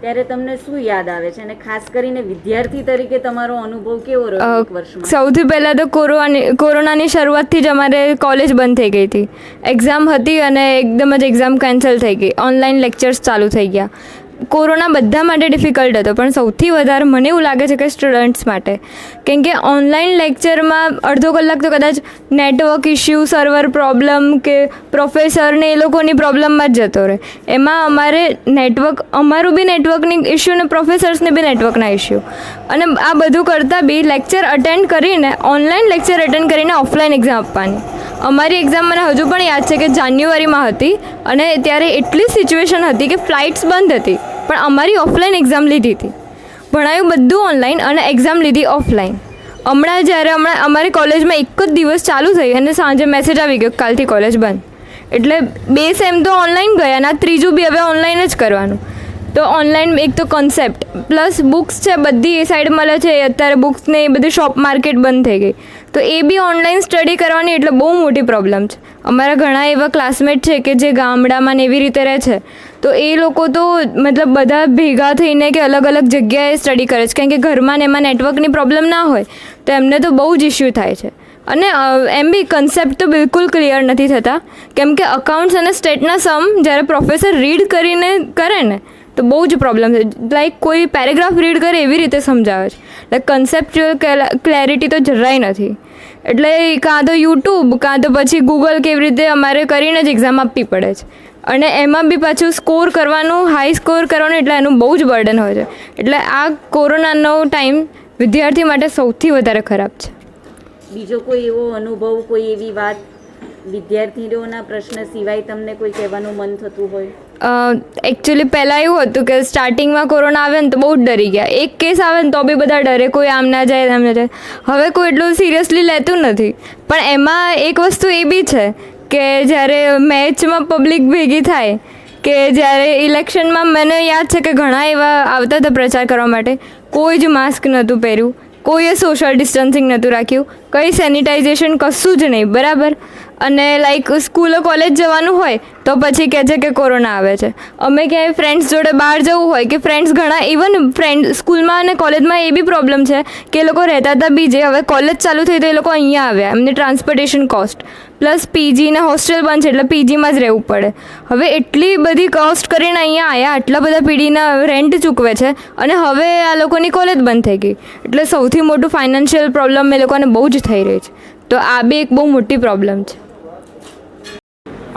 ત્યારે તમને શું યાદ આવે છે, અને ખાસ કરીને વિદ્યાર્થી તરીકે તમારો અનુભવ કેવો રહ્યો 1 વર્ષમાં? સૌથી પહેલાં તો કોરોનાની શરૂઆતથી જ અમારે કોલેજ બંધ થઈ ગઈ હતી. એક્ઝામ હતી અને એકદમ જ એક્ઝામ કેન્સલ થઈ ગઈ. ઓનલાઈન લેક્ચર્સ ચાલુ થઈ ગયા. કોરોના બધા માટે ડિફિકલ્ટ હતો, પણ સૌથી વધારે મને એવું લાગે છે કે સ્ટુડન્ટ્સ માટે, કેમ કે ઓનલાઈન લેક્ચરમાં અડધો કલાક તો કદાચ નેટવર્ક ઇસ્યુ, સર્વર પ્રોબ્લેમ કે પ્રોફેસરને એ લોકોની પ્રોબ્લેમમાં જ જતો રહે. એમાં અમારું બી નેટવર્કની ઇસ્યુ ને પ્રોફેસર્સને બી નેટવર્કના ઇસ્યુ, અને આ બધું કરતાં બી લેક્ચર અટેન્ડ કરીને, ઓનલાઈન લેક્ચર અટેન્ડ કરીને ઓફલાઈન એક્ઝામ આપવાની. અમારી એક્ઝામ મને હજુ પણ યાદ છે કે જાન્યુઆરીમાં હતી, અને ત્યારે એટલી સિચ્યુએશન હતી કે ફ્લાઇટ્સ બંધ હતી, પણ અમારી ઓફલાઈન એક્ઝામ લીધી હતી. ભણાયું બધું ઓનલાઈન અને એક્ઝામ લીધી ઓફલાઈન. હમણાં અમારી કોલેજમાં એક જ દિવસ ચાલુ થઈ અને સાંજે મેસેજ આવી ગયો કાલથી કોલેજ બંધ. એટલે 2 સેમ તો ઓનલાઈન ગયા, અને આ ત્રીજું બી હવે ઓનલાઈન જ કરવાનું. તો ઓનલાઈન એક તો કોન્સેપ્ટ પ્લસ બુક્સ છે બધી એ સાઈડ મળે છે. અત્યારે બુક્સને એ બધી શોપ માર્કેટ બંધ થઈ ગઈ, તો એ બી ઓનલાઈન સ્ટડી કરવાની એટલે બહુ મોટી પ્રોબ્લેમ છે. અમારા ઘણા એવા ક્લાસમેટ છે કે જે ગામડામાં ને એવી રીતે રહે છે, તો એ લોકો તો મતલબ બધા ભેગા થઈને કે અલગ અલગ જગ્યાએ સ્ટડી કરે છે, કારણ કે ઘરમાં ને એમાં નેટવર્કની પ્રોબ્લેમ ના હોય તો એમને તો બહુ જ ઇસ્યુ થાય છે. અને એમ બી કન્સેપ્ટ તો બિલકુલ ક્લિયર નથી થતા, કેમ કે અકાઉન્ટ્સ અને સ્ટેટના સમ જ્યારે પ્રોફેસર રીડ કરીને કરે ને તો બહુ જ પ્રોબ્લેમ છે. લાઈક કોઈ પેરેગ્રાફ રીડ કરે એવી રીતે સમજાવે છે. લાઈક કન્સેપ્ચ્યુઅલ ક્લેરિટી તો જરાય નથી. એટલે કાં તો યુટ્યુબ કાં તો પછી ગૂગલ કેવી રીતે અમારે કરીને જ એક્ઝામ આપવી પડે છે. અને એમાં બી પાછું સ્કોર કરવાનું, હાઈ સ્કોર કરવાનું, એટલે એનું બહુ જ બર્ડન હોય છે. એટલે આ કોરોનાનો ટાઈમ વિદ્યાર્થી માટે સૌથી વધારે ખરાબ છે. બીજો કોઈ એવો અનુભવ, કોઈ એવી વાત વિદ્યાર્થીઓના પ્રશ્ન સિવાય તમને કોઈ કહેવાનું મન થતું હોય? એકચ્યુઅલી પહેલાં એવું હતું કે સ્ટાર્ટિંગમાં કોરોના આવે ને તો બહુ જ ડરી ગયા. એક કેસ આવે ને તો બી બધા ડરે, કોઈ આમ ના જાય આમ ના જાય. હવે કોઈ એટલું સિરિયસલી લેતું નથી. પણ એમાં એક વસ્તુ એ બી છે કે જ્યારે મેચમાં પબ્લિક ભેગી થાય, કે જ્યારે ઇલેક્શનમાં મને યાદ છે કે ઘણા એવા આવતા હતા પ્રચાર કરવા માટે, કોઈ જ માસ્ક નહોતું પહેર્યું, કોઈએ સોશિયલ ડિસ્ટન્સિંગ નહોતું રાખ્યું, કંઈ સેનિટાઇઝેશન કશું જ નહીં, બરાબર. અને લાઈક સ્કૂલો કોલેજ જવાનું હોય તો પછી કહે છે કે કોરોના આવે છે. અમે ક્યાંય ફ્રેન્ડ્સ જોડે બહાર જવું હોય કે ફ્રેન્ડ્સ ઘણા ઇવન ફ્રેન્ડ સ્કૂલમાં અને કોલેજમાં એ બી પ્રોબ્લેમ છે કે એ લોકો રહેતા હતા બીજે, હવે કોલેજ ચાલુ થઈ તો એ લોકો અહીંયા આવ્યા, એમને ટ્રાન્સપોર્ટેશન કોસ્ટ પ્લસ પીજી ને હોસ્ટેલ બંધ છે એટલે પીજીમાં જ રહેવું પડે. હવે એટલી બધી કોસ્ટ કરીને અહીંયા આવ્યા, આટલા બધા પીડીના રેન્ટ ચૂકવે છે, અને હવે આ લોકોની કોલેજ બંધ થઈ ગઈ, એટલે સૌથી મોટું ફાઇનાન્શિયલ પ્રોબ્લેમ એ લોકોને બહુ જ થઈ રહી છે. તો આ બી એક બહુ મોટી પ્રોબ્લેમ છે.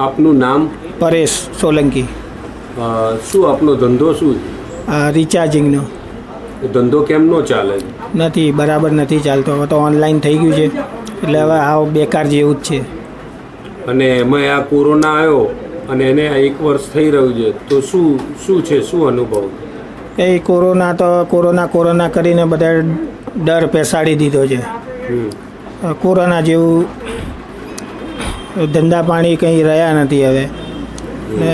આપનું નામ? પરેશ સોલંકી. શું આપનો ધંધો શું? રિચાર્જિંગનો. ધંધો કેમનો ચાલે? નથી, બરાબર નથી ચાલતો. હવે તો ઓનલાઈન થઈ ગયું છે એટલે હવે આ બેકાર જેવું જ છે. અને એમાં આ કોરોના આવ્યો અને એને 1 વર્ષ થઈ રહ્યું છે, તો શું છે, શું અનુભવ? એ કોરોના કરીને બધા ડર પેસાડી દીધો છે. કોરોના જેવું ધંધા પાણી કંઈ રહ્યા નથી હવે. ને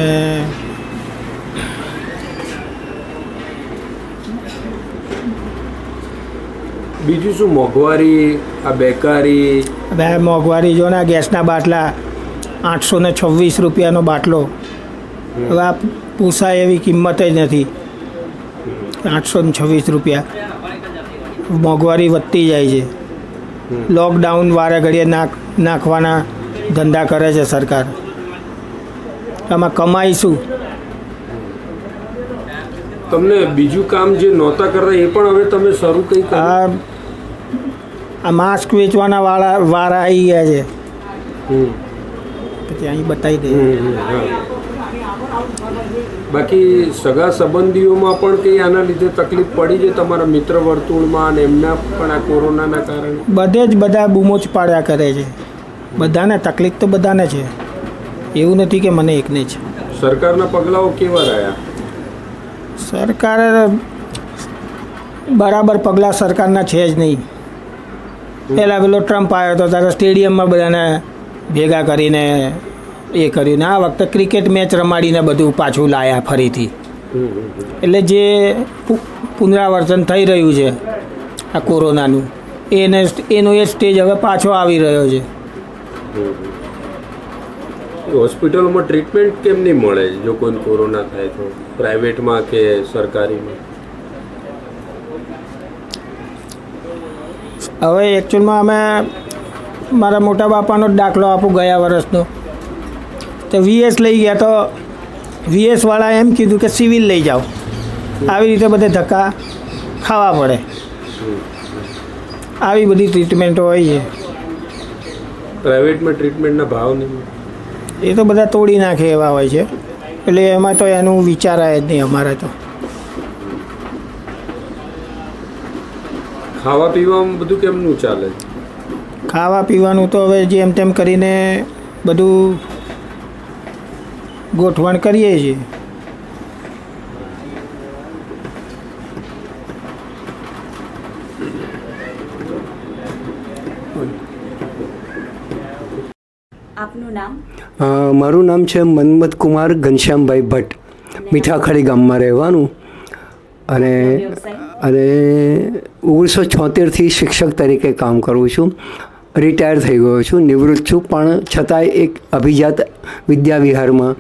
બીજું શું મોંઘવારી, આ બેકારી? હવે મોંઘવારી જો ને, ગેસના બાટલા 826 રૂપિયાનો બાટલો, હવે આ પૂછાય એવી કિંમત જ નથી. 826 રૂપિયા. મોંઘવારી વધતી જાય છે. લોકડાઉન વારે ઘડીએ નાખવાના ધંધા કરે છે સરકાર. આમાં કમાઈ શું? તમને બીજું કામ જે નહોતા કરતા એ પણ હવે તમે શરૂ કંઈ કર્યું? આ માસ્ક વેચવાના વાળા આવી ગયા છે. પછી અહીં બતાવી દે. બાકી સગા સંબંધીઓમાં પણ કંઈ આના લીધે તકલીફ પડી છે તમારા મિત્ર વર્તુળમાં, અને એમના પણ આ કોરોનાના કારણે? બધે જ બધા બૂમો જ પાડ્યા કરે છે. બધાને તકલીફ તો બધાને છે, એવું નથી કે મને એકને જ. સરકારના પગલાઓ કેવા રહ્યા? સરકાર બરાબર પગલાં સરકારના છે જ નહીં. પહેલાં પેલો ટ્રમ્પ આવ્યો હતો ત્યારે સ્ટેડિયમમાં બધાને ભેગા કરીને એ કર્યું ને આ વખતે ક્રિકેટ મેચ રમાડીને બધું પાછું લાયા ફરીથી. એટલે જે પુનરાવર્તન થઈ રહ્યું છે આ કોરોનાનું, એનો એ સ્ટેજ હવે પાછો આવી રહ્યો છે. હોસ્પિટલોમાં ટ્રીટમેન્ટ કેમ નહીં મળે જો કોઈ કોરોના થાય તો, પ્રાઇવેટમાં કે સરકારીમાં? હવે એકચ્યુઅલમાં અમે મારા મોટા બાપાનો જ દાખલો આપું ગયા વર્ષનો. તો VS લઈ ગયા તો VS વાળા એમ કીધું કે સિવિલ લઈ જાઓ. આવી રીતે બધે ધક્કા ખાવા પડે. આવી બધી ટ્રીટમેન્ટો હોય છે. પ્રાઇવેટમાં ટ્રીટમેન્ટના ભાવ નહીં, એ તો બધા તોડી નાખે એવા હોય છે, એટલે એમાં તો એનું વિચારાય જ નહીં અમારે તો. ખાવા પીવામાં બધું કેમનું ચાલે? ખાવા પીવાનું તો હવે જેમ તેમ કરીને બધું ગોઠવણ કરીએ છીએ. આપનું નામ? મારું નામ છે મન્મથ કુમાર ઘનશ્યામભાઈ ભટ્ટ, મીઠાખડી ગામમાં રહેવાનું, અને 1976થી શિક્ષક તરીકે કામ કરું છું. રિટાયર થઈ ગયો છું, નિવૃત્ત છું, પણ છતાંય એક અભિજાત વિદ્યાવિહારમાં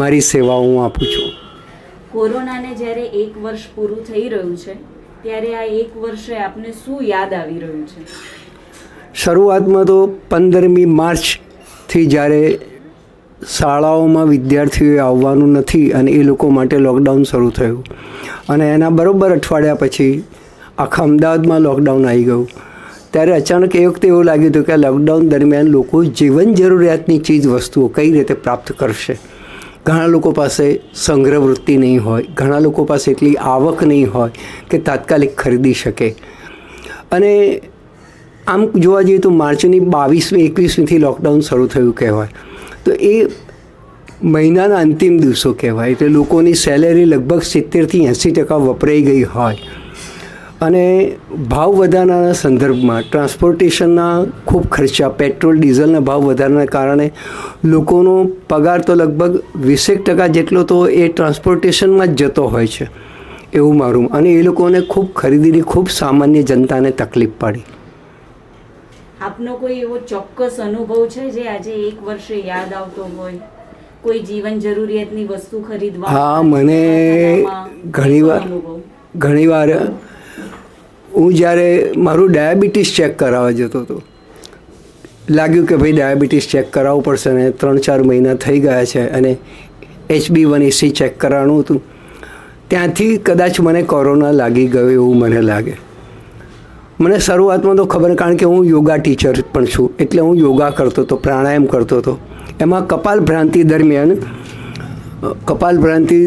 મારી સેવાઓ હું આપું છું. કોરોનાને જ્યારે 1 વર્ષ પૂરું થઈ રહ્યું છે ત્યારે આ 1 વર્ષે આપને શું યાદ આવી રહ્યું છે? શરૂઆતમાં તો 15મી માર્ચથી જ્યારે શાળાઓમાં વિદ્યાર્થીઓએ આવવાનું નથી અને એ લોકો માટે લોકડાઉન શરૂ થયું, અને એના બરાબર અઠવાડિયા પછી આખા અમદાવાદમાં લોકડાઉન આવી ગયું. ત્યારે અચાનક એ વખતે એવું લાગ્યું હતું કે લોકડાઉન દરમિયાન લોકો જીવન જરૂરિયાતની ચીજ વસ્તુઓ કઈ રીતે પ્રાપ્ત કરશે. ઘણા લોકો પાસે સંગ્રહ વૃત્તિ નહીં હોય, ઘણા લોકો પાસે એટલી આવક નહીં હોય કે તાત્કાલિક ખરીદી શકે. અને આમ જોવા જઈએ તો માર્ચની 22મી 21મીથી લોકડાઉન શરૂ થયું કહેવાય, તો એ મહિનાના અંતિમ દિવસો કહેવાય. એટલે લોકોની સેલેરી લગભગ 70થી 80% વપરાઈ ગઈ હોય, અને ભાવ વધારાના સંદર્ભમાં ટ્રાન્સપોર્ટેશનના ખૂબ ખર્ચા, પેટ્રોલ ડીઝલના ભાવ વધારાના કારણે લોકોનો પગાર તો લગભગ 20% જેટલો તો એ ટ્રાન્સપોર્ટેશનમાં જ જતો હોય છે, એવું મારું. અને એ લોકોને ખૂબ ખરીદીની ખૂબ સામાન્ય જનતાને તકલીફ પડી. આપનો કોઈ એવો ચોક્કસ અનુભવ છે જે આજે 1 વર્ષે યાદ આવતો હોય? કોઈ જીવન જરૂરિયાતની વસ્તુ ખરીદવા? હા, મને ઘણીવાર હું જ્યારે મારું ડાયાબિટીસ ચેક કરાવવા જતો હતો, લાગ્યું કે ભાઈ ડાયાબિટીસ ચેક કરાવવું પડશે, ને 3-4 મહિના થઈ ગયા છે, અને HB1AC ચેક કરાવવાનું હતું. ત્યાંથી કદાચ મને કોરોના લાગી ગયો એવું મને લાગે. મને શરૂઆતમાં તો ખબર, કારણ કે હું યોગા ટીચર પણ છું, એટલે હું યોગા કરતો હતો, પ્રાણાયામ કરતો હતો. એમાં કપાલભ્રાંતિ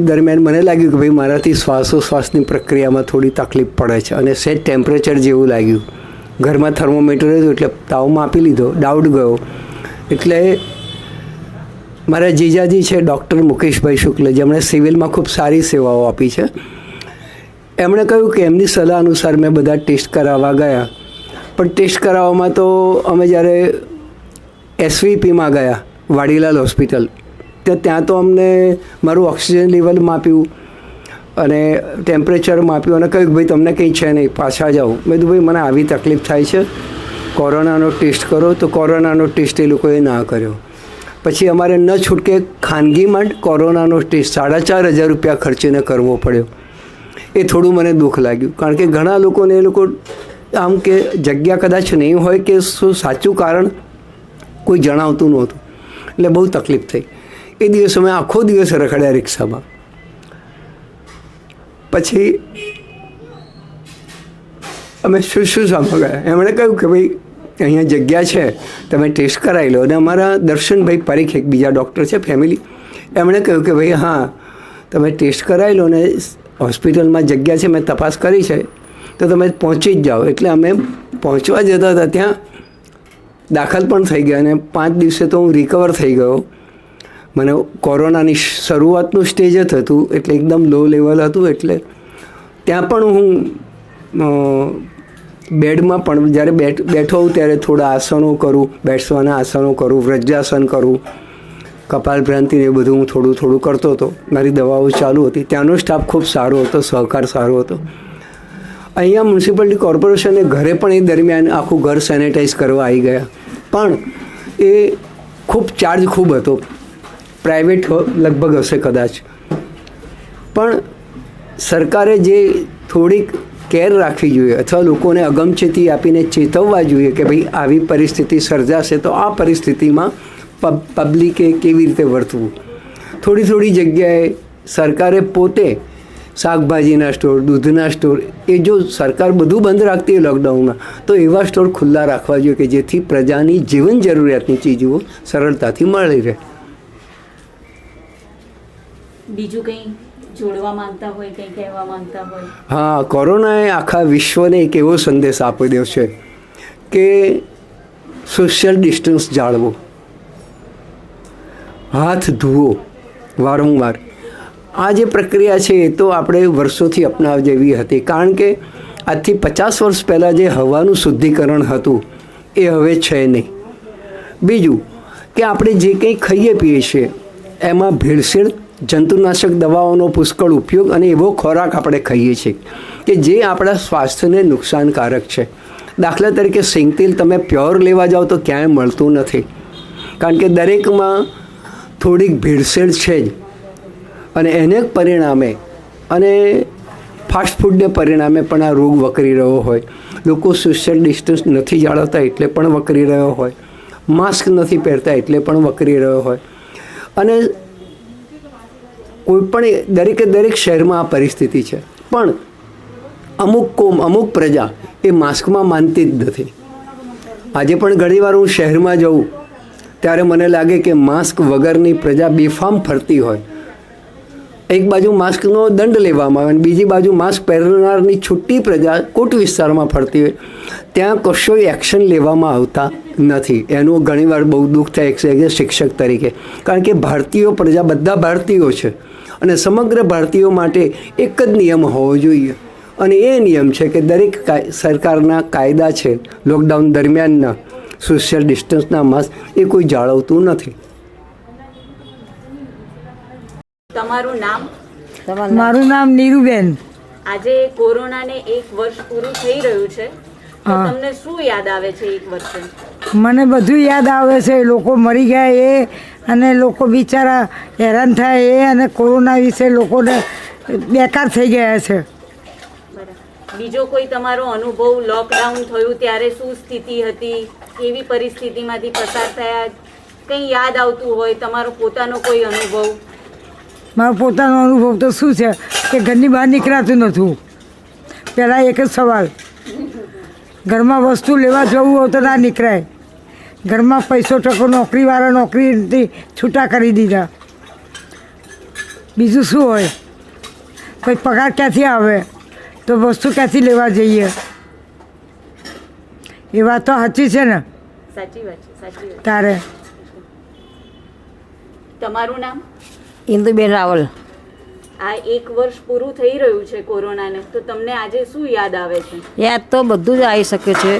દરમિયાન મને લાગ્યું કે ભાઈ મારાથી શ્વાસોશ્વાસની પ્રક્રિયામાં થોડી તકલીફ પડે છે, અને સેજ ટેમ્પરેચર જેવું લાગ્યું. ઘરમાં થર્મોમીટર હતું એટલે તાવ માપી લીધો, ડાઉટ ગયો. એટલે મારા જીજાજી છે ડૉક્ટર મુકેશભાઈ શુક્લ, જેમણે સિવિલમાં ખૂબ સારી સેવાઓ આપી છે, એમણે કહ્યું કે એમની સલાહ અનુસાર મેં બધા ટેસ્ટ કરાવવા ગયા. પણ ટેસ્ટ કરાવવામાં તો અમે જ્યારે SVPમાં ગયા, વાડીલાલ હોસ્પિટલ, ત્યાં તો અમને મારું ઓક્સિજન લેવલ માપ્યું અને ટેમ્પરેચર માપ્યું, અને કહ્યું કે ભાઈ તમને કંઈ છે નહીં, પાછા જાઓ. મેં કીધું ભાઈ મને આવી તકલીફ થાય છે, કોરોનાનો ટેસ્ટ કરો. તો કોરોનાનો ટેસ્ટ એ લોકોએ ના કર્યો. પછી અમારે ન છૂટકે ખાનગીમાં કોરોનાનો ટેસ્ટ 4,500 રૂપિયા ખર્ચીને કરવો પડ્યો. એ થોડું મને દુઃખ લાગ્યું, કારણ કે ઘણા લોકોને એ લોકો આમ કે જગ્યા કદાચ નહીં હોય કે શું સાચું કારણ કોઈ જણાવતું નહોતું, એટલે બહુ તકલીફ થઈ. એ દિવસે અમે આખો દિવસ રખડ્યા રિક્ષામાં. પછી અમે શું સામા ગયા, એમણે કહ્યું કે ભાઈ અહીંયા જગ્યા છે, તમે ટેસ્ટ કરાવી લો. અને અમારા દર્શનભાઈ પરીખ એક બીજા ડૉક્ટર છે ફેમિલી, એમણે કહ્યું કે ભાઈ હા તમે ટેસ્ટ કરાવી લો, ને હોસ્પિટલમાં જગ્યા છે, મેં તપાસ કરી છે, તો તમે પહોંચી જ જાઓ. એટલે અમે પહોંચવા જતા હતા ત્યાં દાખલ પણ થઈ ગયા, અને 5 દિવસે તો હું રિકવર થઈ ગયો. મને કોરોનાની શરૂઆતનું સ્ટેજ જ હતું, એટલે એકદમ લો લેવલ હતું. એટલે ત્યાં પણ હું બેડમાં પણ જ્યારે બેઠો હોઉં ત્યારે થોડા આસનો કરું, બેસવાના આસનો કરું, વ્રજાસન કરું, કપાલભ્રાંતિ એ બધું હું થોડું કરતો હતો. મારી દવાઓ ચાલુ હતી. ત્યાંનો સ્ટાફ ખૂબ સારો હતો, સહકાર સારો હતો. અહીંયા મ્યુનિસિપાલિટી કોર્પોરેશને ઘરે પણ એ દરમિયાન આખું ઘર સેનેટાઈઝ કરવા આવી ગયા, પણ એ ચાર્જ ખૂબ હતો. પ્રાઇવેટ લગભગ હશે કદાચ, પણ સરકારે જે થોડીક કેર રાખવી જોઈએ, અથવા લોકોને અગમચેતી આપીને ચેતવવા જોઈએ કે ભાઈ આવી પરિસ્થિતિ સર્જાશે, તો આ પરિસ્થિતિમાં પબ્લિકે કેવી રીતે વર્તવું. થોડી જગ્યાએ સરકારે પોતે શાકભાજીના સ્ટોર, દૂધના સ્ટોર, એ જો સરકાર બધું બંધ રાખતી હોય લોકડાઉનમાં તો એવા સ્ટોર ખુલ્લા રાખવા જોઈએ કે જેથી પ્રજાની જીવન જરૂરિયાતની ચીજો સરળતાથી મળી રહે. બીજું કંઈ જોડવા માંગતા હોય, કંઈ કહેવા માંગતા હોય? હા, કોરોનાએ આખા વિશ્વને એક એવો સંદેશ આપી દો છે કે સોશિયલ ડિસ્ટન્સ જાળવો, હાથ ધુઓ વારંવાર. આ જે પ્રક્રિયા છે એ તો આપણે વર્ષોથી અપનાવ જેવી હતી, કારણ કે આજથી 50 વર્ષ પહેલાં જે હવાનું શુદ્ધિકરણ હતું એ હવે છે નહીં. બીજું કે આપણે જે કંઈ ખાઈએ પીએ છીએ એમાં ભેળસેળ, જંતુનાશક દવાઓનો પુષ્કળ ઉપયોગ અને એવો ખોરાક આપણે ખાઈએ છીએ કે જે આપણા સ્વાસ્થ્યને નુકસાનકારક છે. દાખલા તરીકે સિંગતેલ તમે પ્યોર લેવા જાઓ તો ક્યાંય મળતું નથી, કારણ કે દરેકમાં થોડીક ભેળસેળ છે જ. અને એને પરિણામે અને ફાસ્ટ ફૂડને પરિણામે પણ આ રોગ વકરી રહ્યો હોય. લોકો સોશિયલ ડિસ્ટન્સ નથી જાળવતા એટલે પણ વકરી રહ્યો હોય, માસ્ક નથી પહેરતા એટલે પણ વકરી રહ્યો હોય. અને કોઈ પણ દરેક શહેરમાં આ પરિસ્થિતિ છે, પણ અમુક કોમ, અમુક પ્રજા એ માસ્કમાં માનતી જ નથી. આજે પણ ઘણીવાર હું શહેરમાં જાઉં ત્યારે મને લાગે કે માસ્ક વગરની પ્રજા બેફામ ફરતી હોય. એક બાજુ માસ્કનો દંડ લેવામાં આવે અને બીજી બાજુ માસ્ક પહેરનારની છૂટી પ્રજા કોટ વિસ્તારમાં ફરતી હોય, ત્યાં કશો એક્શન લેવામાં આવતા નથી. એનું ઘણીવાર બહુ દુઃખ થાય છે શિક્ષક તરીકે, કારણ કે ભારતીયો પ્રજા બધા ભારતીયો છે અને સમગ્ર ભારતીયો માટે એક જ નિયમ હોવો જોઈએ, અને એ નિયમ છે કે દરેક સરકારના કાયદા છે લોકડાઉન દરમિયાનના સોશિયલ ડિસ્ટન્સના માસ્ક એ કોઈ જાળવતું નથી. તમારું નામ? મારું નામ નીરુબેન. આજે કોરોનાને 1 વર્ષ પૂરું થઈ રહ્યું છે, તો તમને શું યાદ આવે છે 1 વર્ષે? મને બધું યાદ આવે છે. લોકો મરી ગયા એ, અને લોકો બિચારા હેરાન થાય એ, અને કોરોના વિશે લોકોને બેકાર થઈ ગયા છે. બીજો કોઈ તમારો અનુભવ? લોકડાઉન થયું ત્યારે શું સ્થિતિ હતી, કેવી પરિસ્થિતિમાંથી પસાર થયા, કંઈ યાદ આવતું હોય તમારો પોતાનો કોઈ અનુભવ? મારો પોતાનો અનુભવ તો શું છે કે ઘરની બહાર નીકળાતું નહોતું. પહેલાં એક જ સવાલ, ઘરમાં વસ્તુ લેવા જવું હોય તો ના નીકળાય. ઘરમાં પૈસો ટકો નોકરીવાળા નોકરીથી છૂટા કરી દીધા. બીજું શું હોય, કોઈ પગાર ક્યાંથી આવે તો વસ્તુ ક્યાંથી લેવા જઈએ? એ વાત તો સાચી છે ને? સાચી વાત છે, સાચી વાત. તારે તમારું નામ? ઇન્દુબેન રાવલ. આ 1 વર્ષ પૂરું થઈ રહ્યું છે કોરોનાને, તો તમને આજે શું યાદ આવે છે? યાદ તો બધું જ આવી શકે છે,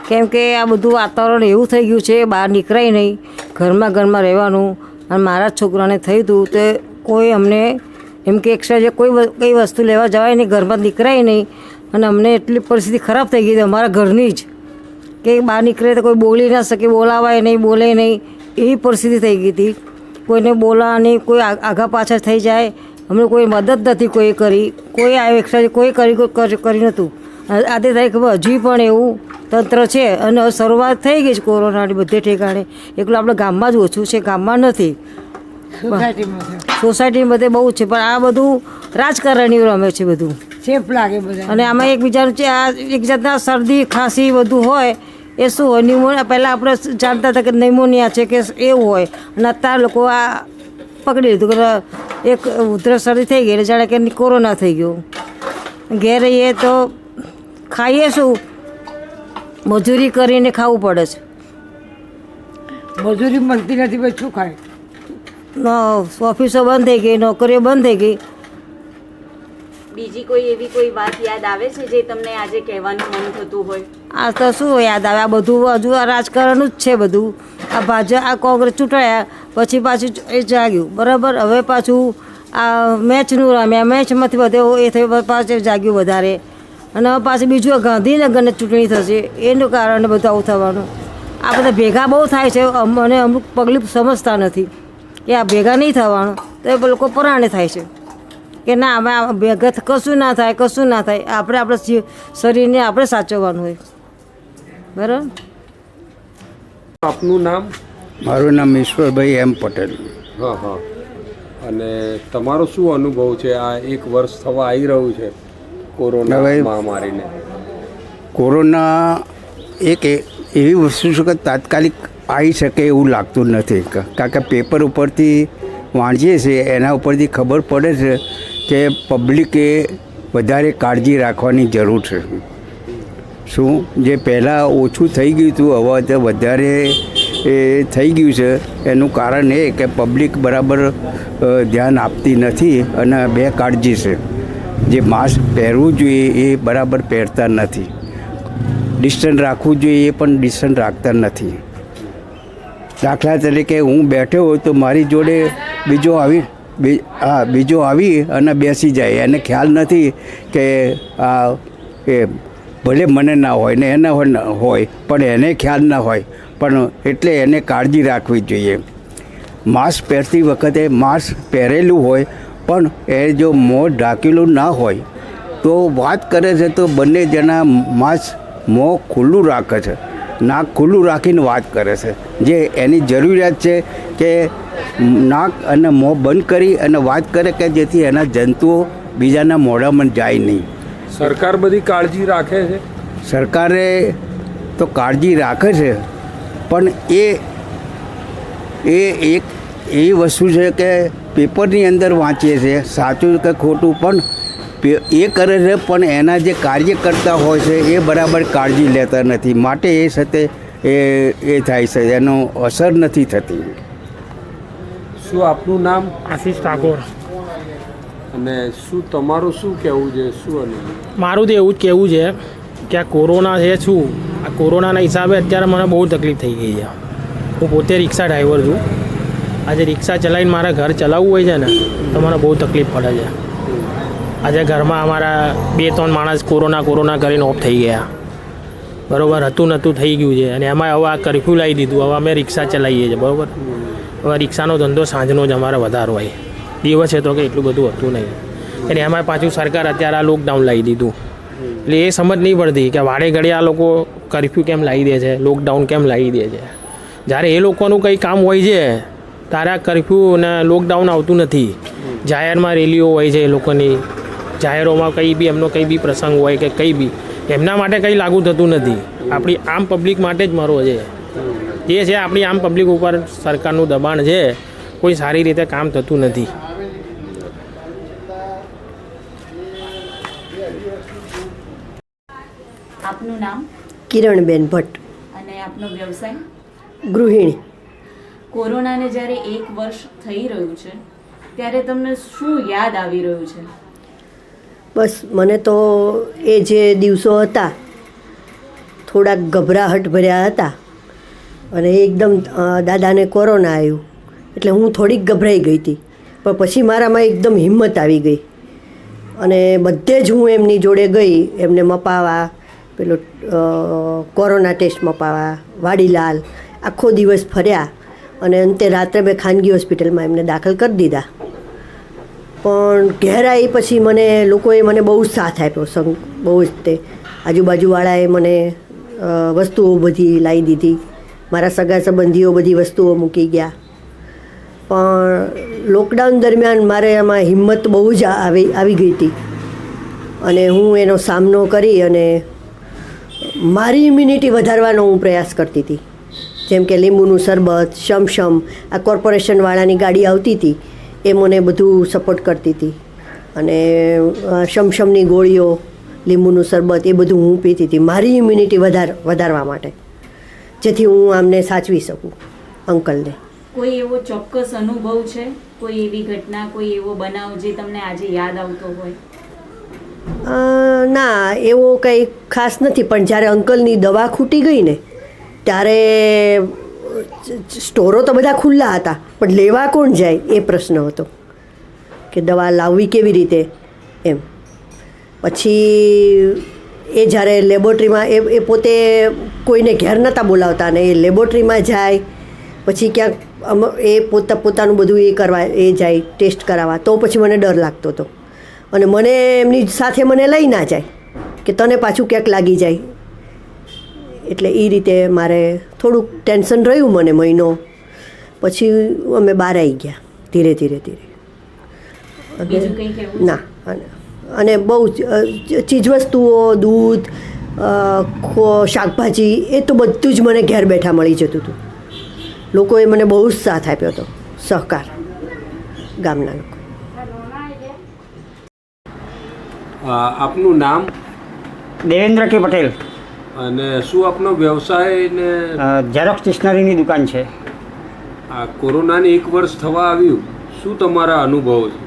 કેમ કે આ બધું વાતાવરણ એવું થઈ ગયું છે, બહાર નીકળાય નહીં, ઘરમાં રહેવાનું. અને મારા છોકરાને થયું હતું તે કોઈ અમને એમ કે એક્સ્ટ્રા જે કઈ વસ્તુ લેવા જવાય નહીં, ઘરમાં નીકળાય નહીં. અને અમને એટલી પરિસ્થિતિ ખરાબ થઈ ગઈ હતી અમારા ઘરની જ, કે બહાર નીકળે તો કોઈ બોલી ના શકે, બોલાવાય નહીં, બોલે નહીં, એવી પરિસ્થિતિ થઈ ગઈ હતી. કોઈને બોલાવા નહીં, કોઈ આગા પાછળ થઈ જાય, અમને કોઈ મદદ નથી કોઈ કરી, કોઈ આવ્યો એક્સ્ટ્રા કોઈ કરી નહોતું. આજે તારીખ હજી પણ એવું તંત્ર છે. અને શરૂઆત થઈ ગઈ છે કોરોનાની બધે ઠેકાણે. એકલું આપણે ગામમાં જ ઓછું છે, ગામમાં નથી, સોસાયટીમાં બધે બહુ છે. પણ આ બધું રાજકારણીઓ રમે છે બધું, ચેપ લાગે બધા. અને આમાં એકબીજાનું છે, આ એક જાતના શરદી ખાંસી બધું હોય. એ શું હોય, ન્યુમોનિયા પહેલાં આપણે જાણતા હતા કે ન્યુમોનિયા છે કે એવું હોય, અને અત્યારે લોકો આ પકડી લીધું કે એક ઉધરસ શરદી થઈ ગઈ એટલે જાણે કે કોરોના થઈ ગયો. ઘેર રહીએ તો ખાઈએ શું, મજૂરી કરીને ખાવું પડે છે. મજૂરી મળતી નથી, ભાઈ શું ખાય? ઓફિસો બંધ થઈ ગઈ, નોકરીઓ બંધ થઈ ગઈ. બીજી કોઈ એવી કોઈ વાત યાદ આવે છે જે તમને આજે કહેવાનું મન થતું હોય? આ તો શું યાદ આવે, આ બધું હજુ આ રાજકારણ જ છે બધું. આ ભાજપ, આ કોંગ્રેસ ચૂંટાયા પછી પાછું એ જાગ્યું, બરાબર. હવે પાછું આ મેચનું રમ્યા, મેચમાંથી બધે એ થયું, પાછું જાગ્યું વધારે. અને હવે પાછું બીજું ગાંધીનગરની ચૂંટણી થશે, એનું કારણે બધું આવું થવાનું. આ બધા ભેગા બહુ થાય છે, અને અમુક પગલું સમજતા નથી કે આ ભેગા નહીં થવાનું, તો એ લોકો પરાણે થાય છે કે ના અમે ભેગા કશું ના થાય, કશું ના થાય. આપણે આપણા શરીરને આપણે સાચવવાનું હોય, બરાબર. આપનું નામ? મારું નામ ઈશ્વરભાઈ એમ પટેલ. હા હા. અને તમારો શું અનુભવ છે? આ 1 વર્ષ થવા આવી રહ્યું છે કોરોના હવે મહામારીને. કોરોના એક એવી વસ્તુ છે કે તાત્કાલિક આવી શકે એવું લાગતું નથી, કારણ કે પેપર ઉપરથી વાંચીએ છીએ એના ઉપરથી ખબર પડે છે કે પબ્લિકે વધારે કાળજી રાખવાની જરૂર છે. શું જે પહેલાં ઓછું થઈ ગયું હતું હવે તો વધારે એ થઈ ગયું છે, એનું કારણ એ કે પબ્લિક બરાબર ધ્યાન આપતી નથી અને બેકાળજી છે. જે માસ્ક પહેરવું જોઈએ એ બરાબર પહેરતા નથી, ડિસ્ટન્સ રાખવું જોઈએ એ પણ ડિસ્ટન્સ રાખતા નથી. દાખલા તરીકે હું બેઠો હોય તો મારી જોડે બીજો આવી અને બેસી જાય, એને ખ્યાલ નથી કે એ ભલે મને ના હોય ને એને હોય પણ એને ખ્યાલ ના હોય, પણ એટલે એને કાળજી રાખવી જોઈએ. માસ્ક પહેરતી વખતે માસ્ક પહેરેલું હોય પણ એ જો મોં ઢાંકેલું ના હોય તો વાત કરે છે તો બંને જણા માસ્ક મોં ખુલ્લું રાખે છે, નાક ખુલ્લું રાખીને વાત કરે છે. જે એની જરૂરિયાત છે કે નાક અને મોં બંધ કરી અને વાત કરે કે જેથી એના જંતુઓ બીજાના મોઢામાં જાય નહીં. સરકાર બધી કાળજી રાખે છે. સરકારે તો કાળજી રાખે છે પણ એ એક એવી વસ્તુ છે કે પેપરની અંદર વાંચીએ છીએ સાચું કે ખોટું, પણ એ કરે છે પણ એના જે કાર્યકર્તા હોય છે એ બરાબર કાળજી લેતા નથી, માટે એ સાથે એ થાય છે, એનો અસર નથી થતી. શું આપનું નામ? આશીષ ઠાકોર. અને શું તમારું શું કહેવું છે? શું અનુભવ? મારું તો એવું જ કહેવું છે કે આ કોરોના છે, શું આ કોરોનાના હિસાબે અત્યારે મને બહુ તકલીફ થઈ ગઈ છે. હું પોતે રિક્ષા ડ્રાઈવર છું. આજે રિક્ષા ચલાવીને મારા ઘર ચલાવવું હોય છે ને તો મને બહુ તકલીફ પડે છે. આજે ઘરમાં અમારા 2-3 માણસ કોરોના કરીને ઓફ થઈ ગયા, બરાબર, હતું નહોતું થઈ ગયું છે. અને એમાં હવે આ કર્ફ્યુ લાવી દીધું, હવે અમે રિક્ષા ચલાવીએ છીએ, બરાબર. હવે રિક્ષાનો ધંધો સાંજનો જ અમારે વધારે હોય, દિવસે તો કે એટલું બધું હતું નહીં. અને એમાં પાછું સરકાર અત્યારે આ લોકડાઉન લાવી દીધું, એટલે એ સમજ નહીં પડતી કે વાડે ઘડી આ લોકો કર્ફ્યુ કેમ લાવી દે છે, લોકડાઉન કેમ લાવી દે છે. જ્યારે એ લોકોનું કંઈ કામ હોય છે ત્યારે આ કર્ફ્યુ અને લોકડાઉન આવતું નથી. જાહેરમાં રેલીઓ હોય છે એ લોકોની, જાહેરોમાં કંઈ બી એમનો કંઈ બી પ્રસંગ હોય કે કંઈ બી, એમના માટે કંઈ લાગુ થતું નથી. આપણી આમ પબ્લિક માટે જ મરવો છે. એ છે આપણી આમ પબ્લિક ઉપર સરકારનું દબાણ છે, કોઈ સારી રીતે કામ થતું નથી. આપનું નામ? કિરણબેન ભટ્ટ. અને આપનો વ્યવસાય? ગૃહિણી. કોરોનાને જ્યારે 1 વર્ષ થઈ રહ્યું છે ત્યારે તમને શું યાદ આવી રહ્યું છે? બસ મને તો એ જે દિવસો હતા થોડાક ગભરાહટ ભર્યા હતા, અને એકદમ દાદાને કોરોના આવ્યું એટલે હું થોડીક ગભરાઈ ગઈ હતી, પણ પછી મારામાં એકદમ હિંમત આવી ગઈ અને બધે જ હું એમની જોડે ગઈ, એમને મપાવા, પેલો કોરોના ટેસ્ટ મપાવા, વાડીલાલ, આખો દિવસ ફર્યા અને અંતે રાત્રે મેં ખાનગી હોસ્પિટલમાં એમને દાખલ કરી દીધા. પણ ઘેર આવી પછી મને લોકોએ મને બહુ જ સાથ આપ્યો, બહુ જ. તે આજુબાજુવાળાએ મને વસ્તુઓ બધી લાવી દીધી, મારા સગા સંબંધીઓ બધી વસ્તુઓ મૂકી ગયા. પણ લોકડાઉન દરમિયાન મારે એમાં હિંમત બહુ જ આવી ગઈ હતી અને હું એનો સામનો કરી અને મારી ઇમ્યુનિટી વધારવાનો હું પ્રયાસ કરતી હતી. જેમ કે લીંબુનું શરબત, શમશમ, આ કોર્પોરેશનવાળાની ગાડી આવતી હતી એ મને બધું સપોર્ટ કરતી હતી, અને શમશમની ગોળીઓ, લીંબુનું શરબત એ બધું હું પીતી હતી મારી ઇમ્યુનિટી વધારવા માટે, જેથી હું આમને સાચવી શકું અંકલને. કોઈ એવો ચોક્કસ અનુભવ છે, કોઈ એવી ઘટના, કોઈ એવો બનાવ જે તમને આજે યાદ આવતો હોય? ના, એવો કંઈ ખાસ નથી, પણ જ્યારે અંકલની દવા ખૂટી ગઈ ને ત્યારે સ્ટોરો તો બધા ખુલ્લા હતા પણ લેવા કોણ જાય એ પ્રશ્ન હતો કે દવા લાવવી કેવી રીતે એમ. પછી એ જ્યારે લેબોરેટરીમાં એ પોતે કોઈને ઘેર નહોતા બોલાવતા ને એ લેબોરેટરીમાં જાય, પછી ક્યાંક એ પોતાનું બધું એ કરવા એ જાય ટેસ્ટ કરાવવા, તો પછી મને ડર લાગતો હતો અને મને એમની સાથે મને લઈ ના જાય કે તને પાછું ક્યાંક લાગી જાય. એટલે એ રીતે મારે થોડુંક ટેન્શન રહ્યું મને મહિનો, પછી અમે બહાર આવી ગયા ધીરે ધીરે. ના અને બહુ ચીજવસ્તુઓ, દૂધ, શાકભાજી એ તો બધું જ મને ઘેર બેઠા મળી જતું હતું. લોકોએ મને બહુ જ સાથ આપ્યો હતો, સહકાર ગામના લોકો. આપનું નામ? દેવેન્દ્ર કે પટેલ. અને શું આપનો વ્યવસાય ને? ઝેરોક્સ સ્ટેશનરીની દુકાન છે. આ કોરોનાને 1 વર્ષ થવા આવ્યું, શું તમારા અનુભવ છે?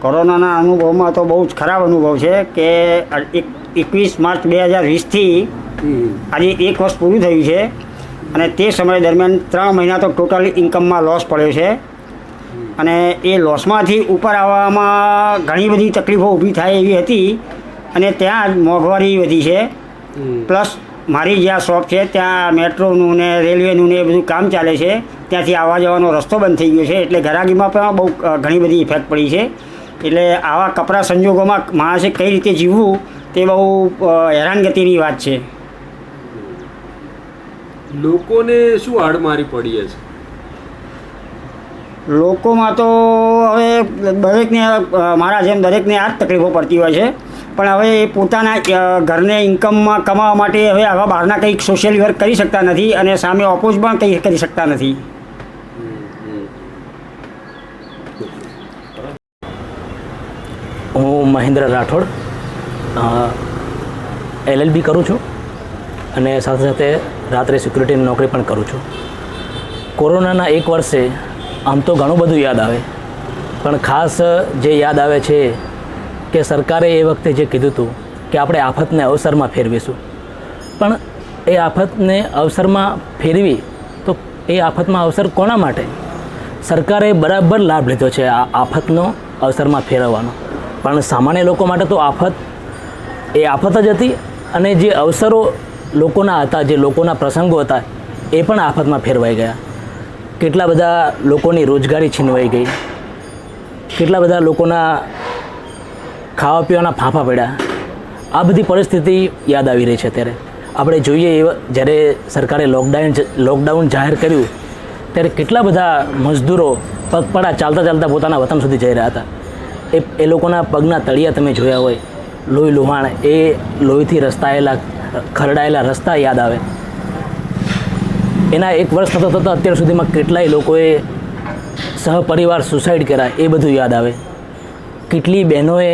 કોરોનાના અનુભવમાં તો બહુ જ ખરાબ અનુભવ છે કે 21 માર્ચ 2020થી આજે 1 વર્ષ પૂરું થયું છે અને તે સમય દરમિયાન 3 મહિના તો ટોટલી ઇન્કમમાં લોસ પડ્યો છે અને એ લોસમાંથી ઉપર આવવામાં ઘણી બધી તકલીફો ઊભી થાય એવી હતી અને ત્યાં જ મોંઘવારી વધી છે. પ્લસ મારી જ્યાં શોપ છે ત્યાં મેટ્રોનું ને રેલવેનું ને એ બધું કામ ચાલે છે, ત્યાંથી આવવા જવાનો રસ્તો બંધ થઈ ગયો છે એટલે ઘરાગીમાં પણ બહુ ઘણી બધી ઇફેક્ટ પડી છે. એટલે આવા કપરા સંજોગોમાં માણસે કઈ રીતે જીવવું તે બહુ હેરાનગતિની વાત છે. લોકોને શું હાડમારી પડી છે? લોકોમાં તો હવે દરેકને મારા જેમ દરેકને આ જ તકલીફો પડતી હોય છે, પણ હવે એ પોતાના ઘરને ઇન્કમમાં કમાવા માટે હવે આવા બહારના કંઈક સોશિયલ વર્ક કરી શકતા નથી અને સામે ઓપોઝ પણ કંઈ કરી શકતા નથી. હું મહેન્દ્ર રાઠોડ LLB કરું છું અને સાથે સાથે રાત્રે સિક્યુરિટીની નોકરી પણ કરું છું. કોરોનાના 1 વર્ષે આમ તો ઘણું બધું યાદ આવે, પણ ખાસ જે યાદ આવે છે કે સરકારે એ વખતે જે કીધું હતું કે આપણે આફતને અવસરમાં ફેરવીશું, પણ એ આફતને અવસરમાં ફેરવી તો એ આફતમાં અવસર કોના માટે? સરકારે બરાબર લાભ લીધો છે આ આફતનો અવસરમાં ફેરવવાનો, પણ સામાન્ય લોકો માટે તો આફત જ હતી અને જે અવસરો લોકોના હતા, જે લોકોના પ્રસંગો હતા એ પણ આફતમાં ફેરવાઈ ગયા. કેટલા બધા લોકોની રોજગારી છીનવાઈ ગઈ, કેટલા બધા લોકોના ખાવા પીવાના ફાંફા પડ્યા. આ બધી પરિસ્થિતિ યાદ આવી રહી છે અત્યારે. આપણે જોઈએ જ્યારે સરકારે લોકડાઉન જાહેર કર્યું ત્યારે કેટલા બધા મજદૂરો પગપાળા ચાલતા ચાલતા પોતાના વતન સુધી જઈ રહ્યા હતા. એ લોકોના પગના તળિયા તમે જોયા હોય, લોહી લુહાણ, એ લોહીથી ખરડાયેલા રસ્તા યાદ આવે. એના 1 વર્ષ થતાં અત્યાર સુધીમાં કેટલાય લોકોએ સહપરિવાર સુસાઇડ કર્યા એ બધું યાદ આવે. કેટલી બહેનોએ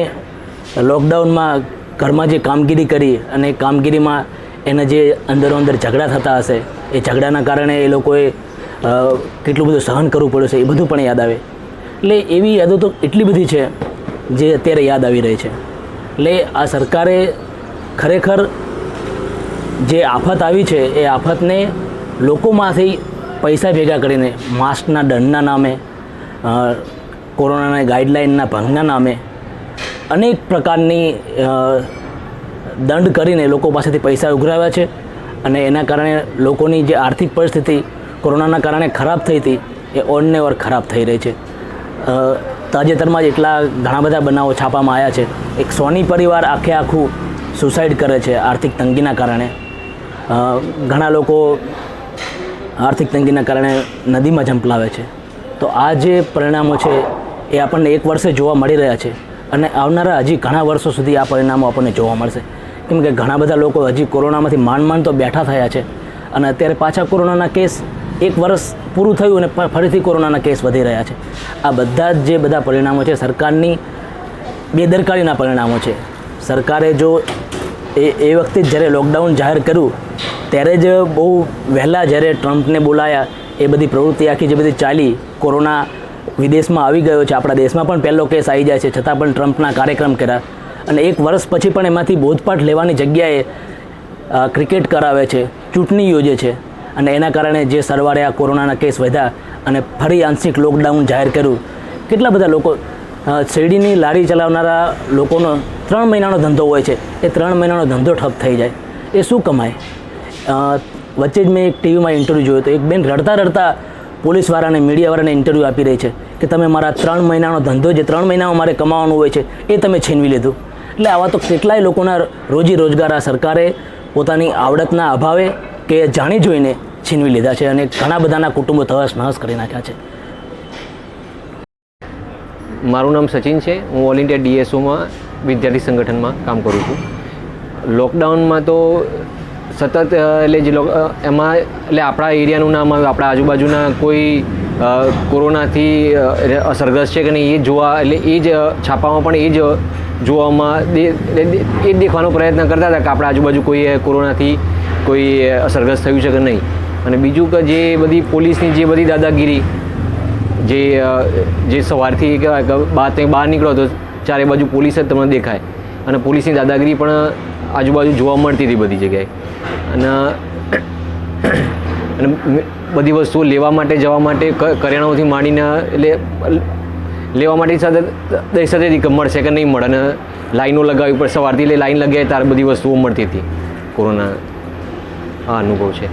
લોકડાઉનમાં ઘરમાં જે કામગીરી કરી અને કામગીરીમાં એના જે અંદરો અંદર ઝઘડા થતા હશે, એ ઝઘડાના કારણે એ લોકોએ કેટલું બધું સહન કરવું પડ્યું છે એ બધું પણ યાદ આવે. એટલે એવી યાદો તો એટલી બધી છે જે અત્યારે યાદ આવી રહી છે. એટલે આ સરકારે ખરેખર જે આફત આવી છે એ આફતને લોકોમાંથી પૈસા ભેગા કરીને માસ્કના દંડના નામે, કોરોનાના ગાઈડલાઇનના ભંગના નામે અનેક પ્રકારની દંડ કરીને લોકો પાસેથી પૈસા ઉઘરાવ્યા છે અને એના કારણે લોકોની જે આર્થિક પરિસ્થિતિ કોરોનાના કારણે ખરાબ થઈ હતી એ ઓરને ઓર ખરાબ થઈ રહી છે. તાજેતરમાં જ ઘણા બધા બનાવો છાપામાં આવ્યા છે. એક સોની પરિવાર આખું સુસાઇડ કરે છે આર્થિક તંગીના કારણે. ઘણા લોકો આર્થિક તંગીના કારણે નદીમાં ઝંપલાવે છે. તો આ જે પરિણામો છે એ આપણને 1 વર્ષે જોવા મળી રહ્યા છે અને આવનારા હજી ઘણા વર્ષો સુધી આ પરિણામો આપણને જોવા મળશે. કેમ કે ઘણા બધા લોકો હજી કોરોનામાંથી માંડ તો બેઠા થયા છે અને અત્યારે પાછા કોરોનાના કેસ 1 વર્ષ પૂરું થયું અને ફરીથી કોરોનાના કેસ વધી રહ્યા છે. આ બધા જ જે બધા પરિણામો છે સરકારની બેદરકારીના પરિણામો છે. સરકારે જો એ વખતે જ્યારે લોકડાઉન જાહેર કર્યું ત્યારે જ બહુ વહેલા જ્યારે ટ્રમ્પને બોલાયા, એ બધી પ્રવૃત્તિ આખી જે બધી ચાલી, કોરોના વિદેશમાં આવી ગયો છે, આપણા દેશમાં પણ પહેલો કેસ આવી જાય છે, છતાં પણ ટ્રમ્પના કાર્યક્રમ કર્યા અને 1 વર્ષ પછી પણ એમાંથી બોધપાઠ લેવાની જગ્યાએ ક્રિકેટ કરાવે છે, ચૂંટણી યોજે છે અને એના કારણે જે સરવાળે આ કોરોનાના કેસ વધ્યા અને ફરી આંશિક લોકડાઉન જાહેર કર્યું. કેટલા બધા લોકો, શેરડીની લારી ચલાવનારા લોકોનો 3 મહિનાનો ધંધો હોય છે, એ 3 મહિનાનો ધંધો ઠપ થઈ જાય, એ શું કમાય? વચ્ચે જ મેં એક ટીવીમાં ઇન્ટરવ્યૂ જોયો હતો. એક બેન રડતા પોલીસવાળાને, મીડિયાવાળાને ઇન્ટરવ્યૂ આપી રહી છે કે તમે મારા 3 મહિનાનો ધંધો, જે 3 મહિનામાં મારે કમાવાનું હોય છે, એ તમે છીનવી લીધું. એટલે આવા તો કેટલાય લોકોના રોજી રોજગાર આ સરકારે પોતાની આવડતના અભાવે કે જાણી જોઈને છીનવી લીધા છે અને ઘણા બધાના કુટુંબો તહસ નહસ કરી નાખ્યા છે. મારું નામ સચિન છે. હું ઓલ ઇન્ડિયા DSOમાં વિદ્યાર્થી સંગઠનમાં કામ કરું છું. લોકડાઉનમાં તો સતત એટલે એમાં એટલે આપણા એરિયાનું નામ આવ્યું, આપણા આજુબાજુના કોઈ કોરોનાથી અસરગ્રસ્ત છે કે નહીં એ જોવા, એટલે એ જ છાપામાં પણ એ જ જોવામાં એ જ દેખવાનો પ્રયત્ન કરતા હતા કે આપણા આજુબાજુ કોઈ કોરોનાથી કોઈ અસરગ્રસ્ત થયું છે કે નહીં. અને બીજું કે જે બધી પોલીસની જે બધી દાદાગીરી, જે સવારથી કહેવાય કે બહાર નીકળો તો ચારે બાજુ પોલીસ જ તમને દેખાય, અને પોલીસની દાદાગીરી પણ આજુબાજુ જોવા મળતી હતી બધી જગ્યાએ. અને બધી વસ્તુઓ લેવા માટે જવા માટે કરિયાણાઓથી માંડીને એટલે લેવા માટે સાથે દહેશતથી કે મળશે કે નહીં મળે, અને લાઈનો લગાવવી પડે. સવારથી એટલે લાઈન લગાવી ત્યારે બધી વસ્તુઓ મળતી હતી. કોરોના આ અનુભવ છે.